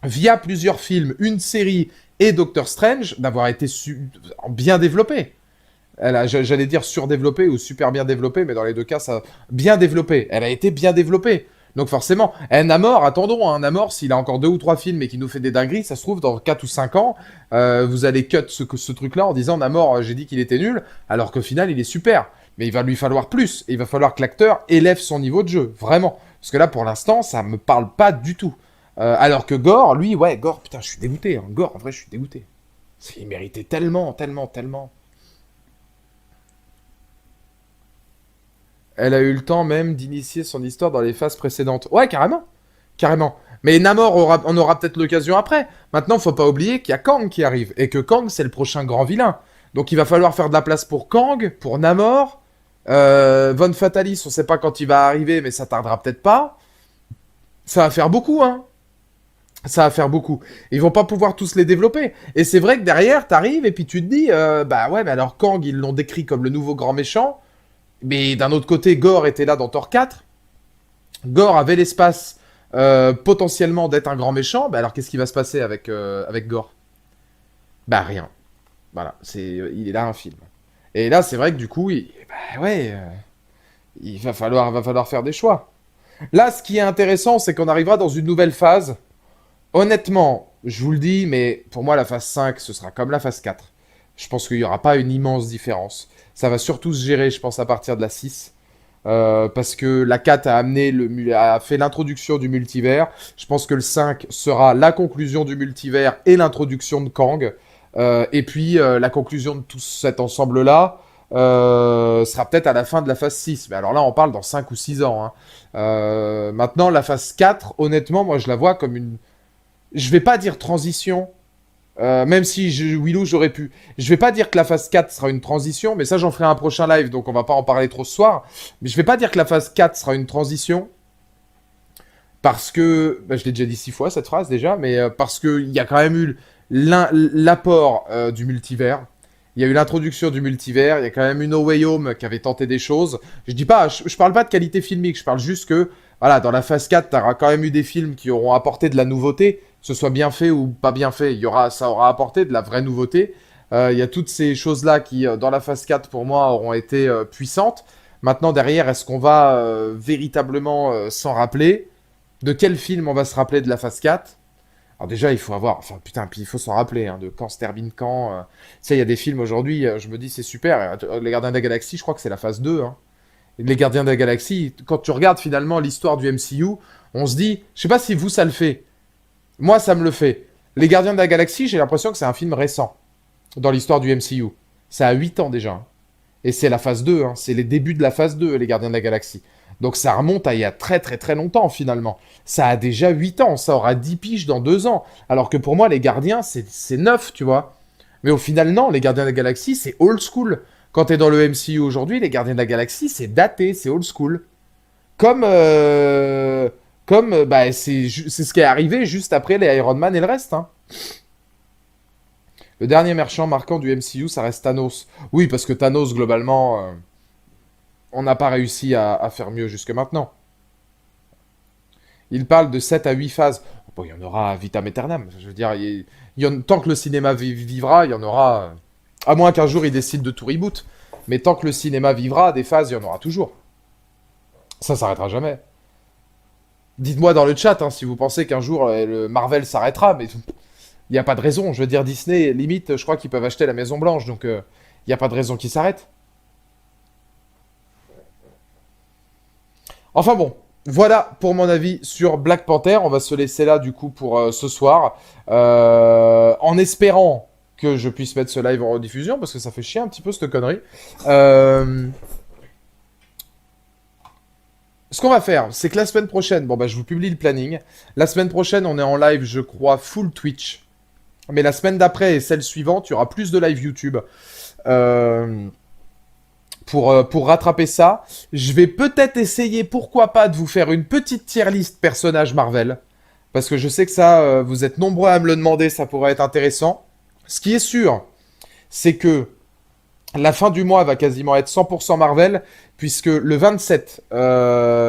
via plusieurs films, une série et Doctor Strange, d'avoir été bien développée. J'allais dire surdéveloppée ou super bien développée, mais dans les deux cas, ça bien développée. Elle a été bien développée. Donc forcément, Namor, attendons, hein, Namor, s'il a encore deux ou trois films et qu'il nous fait des dingueries, ça se trouve, dans 4 ou 5 ans, vous allez cut ce truc-là en disant Namor, j'ai dit qu'il était nul, alors qu'au final, il est super. Mais il va lui falloir plus. Et il va falloir que l'acteur élève son niveau de jeu, vraiment. Parce que là, pour l'instant, ça me parle pas du tout. Alors que Gore, lui, ouais, Gore, putain, je suis dégoûté. Hein. Gore, en vrai, je suis dégoûté. Il méritait tellement, tellement, tellement. Elle a eu le temps même d'initier son histoire dans les phases précédentes. Ouais, carrément. Carrément. Mais Namor, on aura peut-être l'occasion après. Maintenant, faut pas oublier qu'il y a Kang qui arrive. Et que Kang, c'est le prochain grand vilain. Donc il va falloir faire de la place pour Kang, pour Namor. Von Fatalis, on sait pas quand il va arriver, mais ça tardera peut-être pas. Ça va faire beaucoup, hein. Ça va faire beaucoup. Ils vont pas pouvoir tous les développer. Et c'est vrai que derrière, t'arrives et puis tu te dis, bah ouais, mais alors Kang, ils l'ont décrit comme le nouveau grand méchant. Mais d'un autre côté, Gore était là dans Thor 4. Gore avait l'espace potentiellement d'être un grand méchant. Bah alors qu'est-ce qui va se passer avec Gore? Bah rien. Voilà, il est là un film. Et là, c'est vrai que du coup, bah ouais, il va falloir faire des choix. Là, ce qui est intéressant, c'est qu'on arrivera dans une nouvelle phase. Honnêtement, je vous le dis, mais pour moi, la phase 5, ce sera comme la phase 4. Je pense qu'il n'y aura pas une immense différence. Ça va surtout se gérer, je pense, à partir de la 6. Parce que la 4 a fait l'introduction du multivers. Je pense que le 5 sera la conclusion du multivers et l'introduction de Kang. Et puis la conclusion de tout cet ensemble-là sera peut-être à la fin de la phase 6. Mais alors là, on parle dans 5 ou 6 ans. Hein. Maintenant, la phase 4, honnêtement, moi je la vois comme une... Je vais pas dire transition, même si Willou, j'aurais pu. Je vais pas dire que la phase 4 sera une transition, mais ça, j'en ferai un prochain live, donc on va pas en parler trop ce soir. Mais je vais pas dire que la phase 4 sera une transition, parce que... Bah, je l'ai déjà dit 6 fois, cette phrase, déjà, mais parce qu'il y a quand même eu l'apport du multivers. Il y a eu l'introduction du multivers, il y a quand même eu No Way Home qui avait tenté des choses. Je dis pas, je parle pas de qualité filmique, je parle juste que, voilà, dans la phase 4, tu auras quand même eu des films qui auront apporté de la nouveauté, que ce soit bien fait ou pas bien fait, ça aura apporté de la vraie nouveauté. Il y a toutes ces choses-là qui, dans la phase 4, pour moi, auront été puissantes. Maintenant, derrière, est-ce qu'on va véritablement s'en rappeler? De quel film on va se rappeler de la phase 4? Alors déjà, il faut avoir... Enfin, putain, puis il faut s'en rappeler, hein, de quand se termine quand. Tu sais, il y a des films aujourd'hui, je me dis, c'est super. Les Gardiens de la Galaxie, je crois que c'est la phase 2. Hein. Les Gardiens de la Galaxie, quand tu regardes finalement l'histoire du MCU, on se dit... Je sais pas si vous, ça le fait. Moi, ça me le fait. Les Gardiens de la Galaxie, j'ai l'impression que c'est un film récent dans l'histoire du MCU. Ça a 8 ans déjà. Hein. Et c'est la phase 2, hein. C'est les débuts de la phase 2, les Gardiens de la Galaxie. Donc ça remonte à il y a très très très longtemps finalement. Ça a déjà 8 ans, ça aura 10 piges dans 2 ans. Alors que pour moi, les Gardiens, c'est neuf, tu vois. Mais au final, non, les Gardiens de la Galaxie, c'est old school. Quand t'es dans le MCU aujourd'hui, les Gardiens de la Galaxie, c'est daté, c'est old school. Comme, bah, c'est ce qui est arrivé juste après les Iron Man et le reste. Hein. Le dernier méchant marquant du MCU, ça reste Thanos. Oui, parce que Thanos, globalement, on n'a pas réussi à faire mieux jusque maintenant. Il parle de 7 à 8 phases. Bon, il y en aura vitam aeternam. Je veux dire, tant que le cinéma vivra, il y en aura... À moins qu'un jour, il décide de tout reboot. Mais tant que le cinéma vivra, des phases, il y en aura toujours. Ça s'arrêtera jamais. Dites-moi dans le chat hein, si vous pensez qu'un jour, le Marvel s'arrêtera, mais il n'y a pas de raison. Je veux dire, Disney, limite, je crois qu'ils peuvent acheter la Maison Blanche, donc il n'y a pas de raison qu'ils s'arrêtent. Enfin bon, Voilà pour mon avis sur Black Panther. On va se laisser là du coup pour ce soir. En espérant que je puisse mettre ce live en rediffusion parce que ça fait chier un petit peu cette connerie. Euh, Ce qu'on va faire, c'est que la semaine prochaine, bon bah je vous publie le planning. La semaine prochaine, on est en live, je crois, full Twitch. Mais la semaine d'après et celle suivante, il y aura plus de live YouTube. Euh, pour rattraper ça, je vais peut-être essayer, pourquoi pas, de vous faire une petite tier list personnage Marvel. Parce que je sais que ça, vous êtes nombreux à me le demander, ça pourrait être intéressant. Ce qui est sûr, c'est que la fin du mois va quasiment être 100% Marvel, puisque le 27,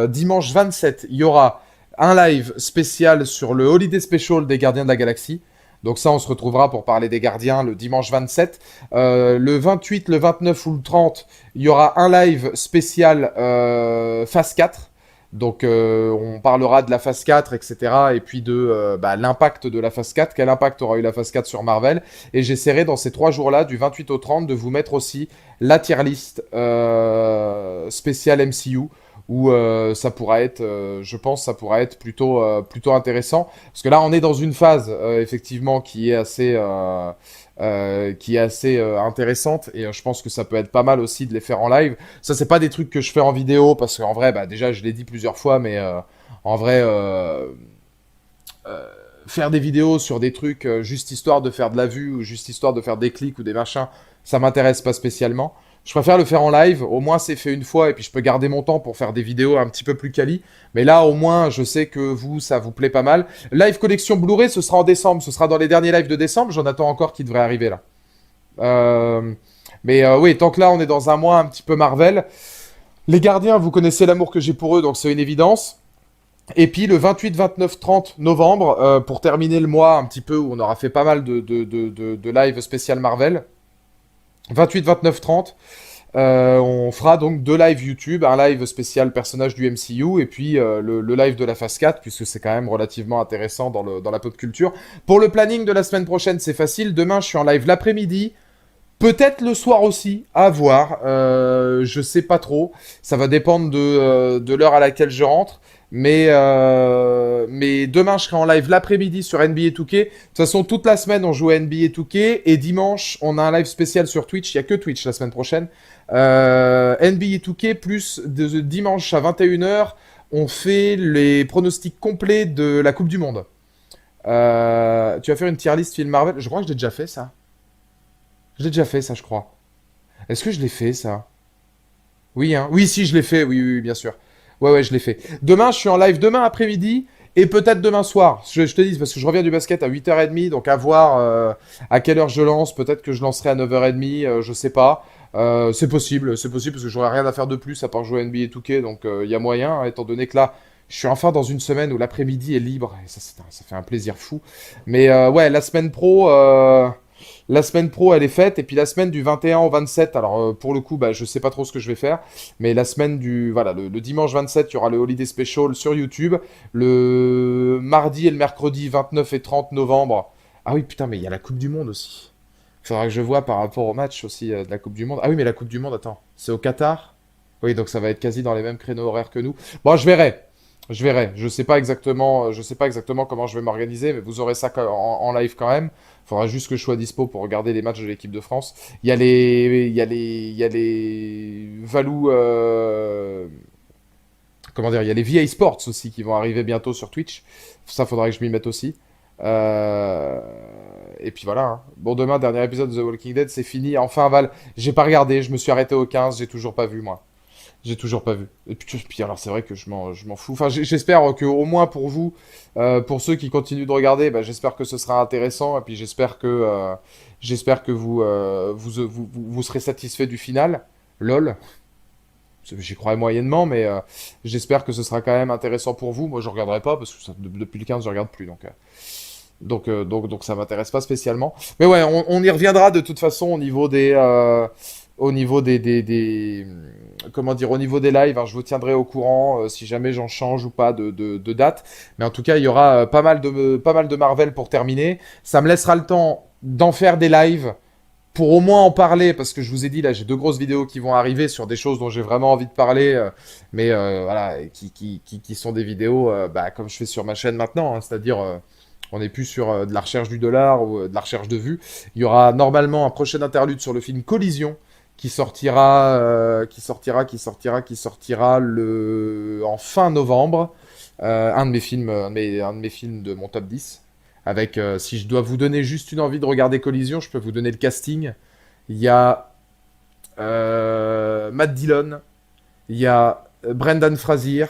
dimanche 27, il y aura un live spécial sur le Holiday Special des Gardiens de la Galaxie. Donc ça, on se retrouvera pour parler des Gardiens le dimanche 27. Le 28, le 29 ou le 30, il y aura un live spécial phase 4. Donc on parlera de la phase 4, etc. Et puis de l'impact de la phase 4. Quel impact aura eu la phase 4 sur Marvel. Et j'essaierai dans ces 3 jours-là, du 28 au 30, de vous mettre aussi la tier list spéciale MCU. Où ça pourra être, je pense, ça pourra être plutôt intéressant. Parce que là, on est dans une phase, effectivement, qui est assez intéressante. Et je pense que ça peut être pas mal aussi de les faire en live. Ça, c'est pas des trucs que je fais en vidéo, parce qu'en vrai, bah, déjà, je l'ai dit plusieurs fois, mais en vrai, faire des vidéos sur des trucs juste histoire de faire de la vue, ou juste histoire de faire des clics ou des machins, ça m'intéresse pas spécialement. Je préfère le faire en live, au moins c'est fait une fois et puis je peux garder mon temps pour faire des vidéos un petit peu plus quali. Mais là au moins je sais que vous, ça vous plaît pas mal. Live collection Blu-ray, ce sera en décembre, ce sera dans les derniers lives de décembre, j'en attends encore qui devraient arriver là. Euh, oui, tant que là on est dans un mois un petit peu Marvel. Les gardiens, vous connaissez l'amour que j'ai pour eux, donc c'est une évidence. Et puis le 28, 29, 30 novembre, pour terminer le mois un petit peu où on aura fait pas mal de live spécial Marvel. 28, 29, 30. On fera donc 2 lives YouTube, un live spécial personnage du MCU et puis le live de la phase 4, puisque c'est quand même relativement intéressant dans la pop culture. Pour le planning de la semaine prochaine, c'est facile. Demain, je suis en live l'après-midi. Peut-être le soir aussi, à voir. Je sais pas trop. Ça va dépendre de l'heure à laquelle je rentre. Mais demain, je serai en live l'après-midi sur NBA 2K. De toute façon, toute la semaine, on joue à NBA 2K. Et dimanche, on a un live spécial sur Twitch. Il n'y a que Twitch la semaine prochaine. NBA 2K plus dimanche à 21h, on fait les pronostics complets de la Coupe du Monde. Tu vas faire une tier list film Marvel? Je crois que je l'ai déjà fait, ça. Je l'ai déjà fait, ça, je crois. Est-ce que je l'ai fait, ça? Oui, hein. Oui, si, je l'ai fait. Oui, oui, oui, bien sûr. Ouais, ouais, je l'ai fait. Demain, je suis en live demain après-midi et peut-être demain soir. Je te dis, parce que je reviens du basket à 8h30, donc à voir à quelle heure je lance. Peut-être que je lancerai à 9h30, je sais pas. C'est possible parce que j'aurai rien à faire de plus à part jouer à NBA 2K, donc il y a moyen, hein, étant donné que là, je suis enfin dans une semaine où l'après-midi est libre, et ça fait un plaisir fou. Mais ouais, la semaine pro, elle est faite, et puis la semaine du 21 au 27, alors pour le coup, bah, je sais pas trop ce que je vais faire, mais la semaine voilà, le dimanche 27, il y aura le Holiday Special sur YouTube, le mardi et le mercredi 29 et 30 novembre. Ah oui, putain, mais il y a la Coupe du Monde aussi. Il faudra que je vois par rapport au match aussi de la Coupe du Monde. Ah oui, mais la Coupe du Monde, attends, c'est au Qatar? Oui, donc ça va être quasi dans les mêmes créneaux horaires que nous. Bon, je verrai. Je verrai. Je sais pas exactement comment je vais m'organiser, mais vous aurez ça en live quand même. Il faudra juste que je sois dispo pour regarder les matchs de l'équipe de France. Il y a les Valou, comment dire, il y a les VA Sports aussi qui vont arriver bientôt sur Twitch. Ça, faudra que je m'y mette aussi. Euh, Et puis voilà, hein. Bon, demain, dernier épisode de The Walking Dead, c'est fini. Enfin, Val, j'ai pas regardé, je me suis arrêté au 15, j'ai toujours pas vu, moi. J'ai toujours pas vu. Et puis alors, c'est vrai que je m'en fous. Enfin, j'espère que au moins pour vous, pour ceux qui continuent de regarder, bah, j'espère que ce sera intéressant. Et puis j'espère que vous serez satisfait du final. LOL. J'y crois moyennement, mais j'espère que ce sera quand même intéressant pour vous. Moi, je regarderai pas parce que depuis le 15, je regarde plus. Donc ça m'intéresse pas spécialement. Mais ouais, on y reviendra de toute façon au niveau comment dire, au niveau des lives, hein, je vous tiendrai au courant si jamais j'en change ou pas de date. Mais en tout cas, il y aura pas mal de Marvel pour terminer. Ça me laissera le temps d'en faire des lives pour au moins en parler, parce que je vous ai dit, là, j'ai 2 grosses vidéos qui vont arriver sur des choses dont j'ai vraiment envie de parler, mais voilà, qui sont des vidéos, bah, comme je fais sur ma chaîne maintenant, hein, c'est-à-dire, on n'est plus sur de la recherche du dollar ou de la recherche de vues. Il y aura normalement un prochain interlude sur le film Collision, qui sortira en fin novembre. Un de mes films, un de mes films de mon top 10. Avec, si je dois vous donner juste une envie de regarder Collision, je peux vous donner le casting. Il y a Matt Dillon, il y a Brendan Fraser,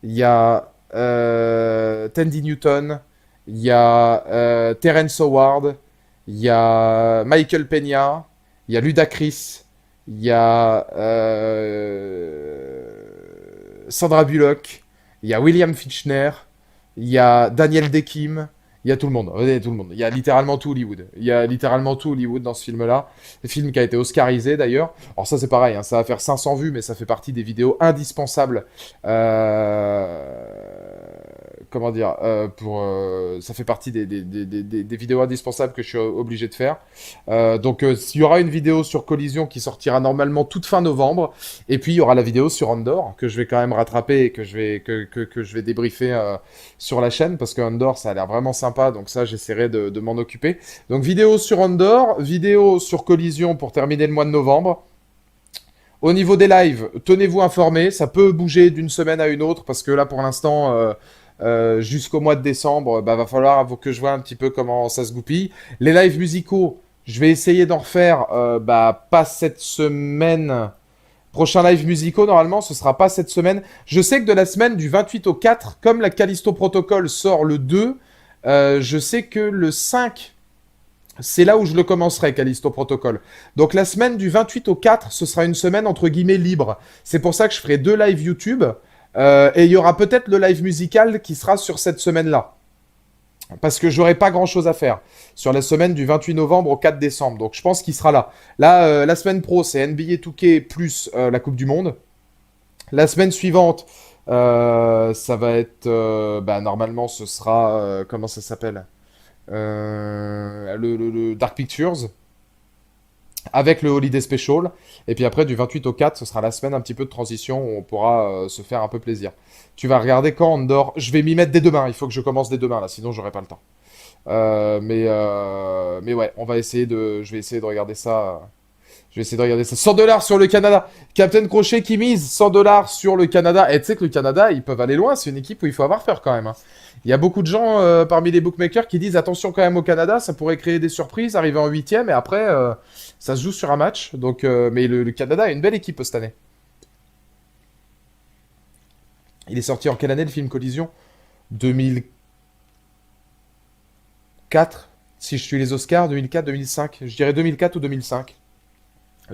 il y a Tandy Newton, il y a Terrence Howard, il y a Michael Peña, il y a Ludacris, il y a Sandra Bullock, il y a William Fichtner, il y a Daniel Day-Kim, il y a tout le monde. Il y a tout le monde. Il y a littéralement tout Hollywood. Il y a littéralement tout Hollywood dans ce film-là. Le film qui a été oscarisé d'ailleurs. Alors ça c'est pareil, hein, ça va faire 500 vues, mais ça fait partie des vidéos indispensables. Comment dire ça fait partie des vidéos indispensables que je suis obligé de faire. Donc il y aura une vidéo sur Collision qui sortira normalement toute fin novembre. Et puis il y aura la vidéo sur Andor que je vais quand même rattraper et que je vais débriefer sur la chaîne parce que Andor ça a l'air vraiment sympa, donc ça j'essaierai de m'en occuper. Donc vidéo sur Andor, vidéo sur Collision pour terminer le mois de novembre. Au niveau des lives, tenez-vous informés, ça peut bouger d'une semaine à une autre parce que là pour l'instant jusqu'au mois de décembre, bah, va falloir que je vois un petit peu comment ça se goupille. Les lives musicaux, je vais essayer d'en refaire, bah, pas cette semaine. Prochain live musicaux, normalement, ce sera pas cette semaine. Je sais que de la semaine du 28 au 4, comme la Callisto Protocol sort le 2, je sais que le 5, c'est là où je le commencerai, Callisto Protocol. Donc la semaine du 28 au 4, ce sera une semaine entre guillemets libre. C'est pour ça que je ferai 2 lives YouTube. Et il y aura peut-être le live musical qui sera sur cette semaine-là. Parce que j'aurai pas grand-chose à faire sur la semaine du 28 novembre au 4 décembre. Donc je pense qu'il sera là. Là, la semaine pro, c'est NBA 2K plus la Coupe du Monde. La semaine suivante, ça va être... bah, normalement, ce sera... comment ça s'appelle le Dark Pictures. Avec le Holiday Special. Et puis après, du 28 au 4, ce sera la semaine un petit peu de transition où on pourra se faire un peu plaisir. Tu vas regarder quand Andor? Je vais m'y mettre dès demain. Il faut que je commence dès demain, là. Sinon, j'aurai pas le temps. Mais ouais, je vais essayer de regarder ça. Je vais essayer de regarder ça. 100 dollars sur le Canada. Captain Crochet qui mise 100 dollars sur le Canada. Et tu sais que le Canada, ils peuvent aller loin. C'est une équipe où il faut avoir peur quand même, hein. Il y a beaucoup de gens parmi les bookmakers qui disent attention quand même au Canada, ça pourrait créer des surprises, arriver en 8e et après ça se joue sur un match. Donc, mais le Canada a une belle équipe cette année. Il est sorti en quelle année le film Collision? 2004. Si je suis les Oscars, 2004, 2005. Je dirais 2004 ou 2005.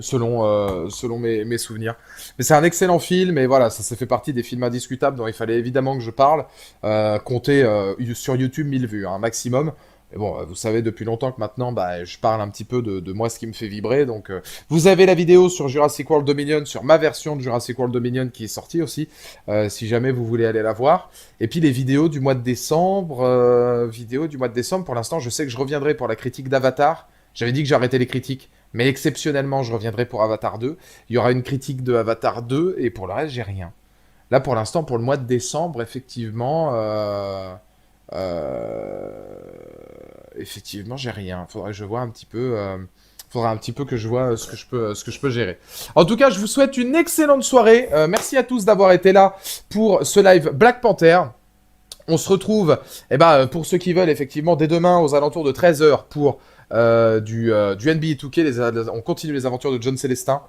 Selon mes souvenirs. Mais c'est un excellent film, et voilà, ça fait partie des films indiscutables dont il fallait évidemment que je parle. Comptez sur YouTube 1000 vues, un maximum. Mais bon, vous savez depuis longtemps que maintenant, bah, je parle un petit peu de moi, ce qui me fait vibrer. Donc, vous avez la vidéo sur Jurassic World Dominion, sur ma version de Jurassic World Dominion qui est sortie aussi, si jamais vous voulez aller la voir. Et puis les vidéos du mois de décembre, pour l'instant, je sais que je reviendrai pour la critique d'Avatar. J'avais dit que j'arrêtais les critiques. Mais exceptionnellement, je reviendrai pour Avatar 2. Il y aura une critique de Avatar 2, et pour le reste, j'ai rien. Là, pour l'instant, pour le mois de décembre, effectivement, j'ai rien. Faudrait que je vois un petit peu... faudra un petit peu que je vois ce que je peux gérer. En tout cas, je vous souhaite une excellente soirée. Merci à tous d'avoir été là pour ce live Black Panther. On se retrouve, pour ceux qui veulent, effectivement, dès demain aux alentours de 13 h pour du NBA 2K. On continue les aventures de John Célestin.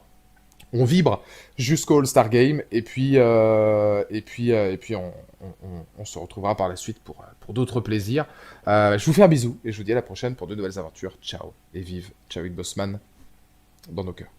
On vibre jusqu'au All-Star Game. Et puis on se retrouvera par la suite pour d'autres plaisirs. Je vous fais un bisou et je vous dis à la prochaine pour de nouvelles aventures. Ciao et vive Chadwick Boseman dans nos cœurs.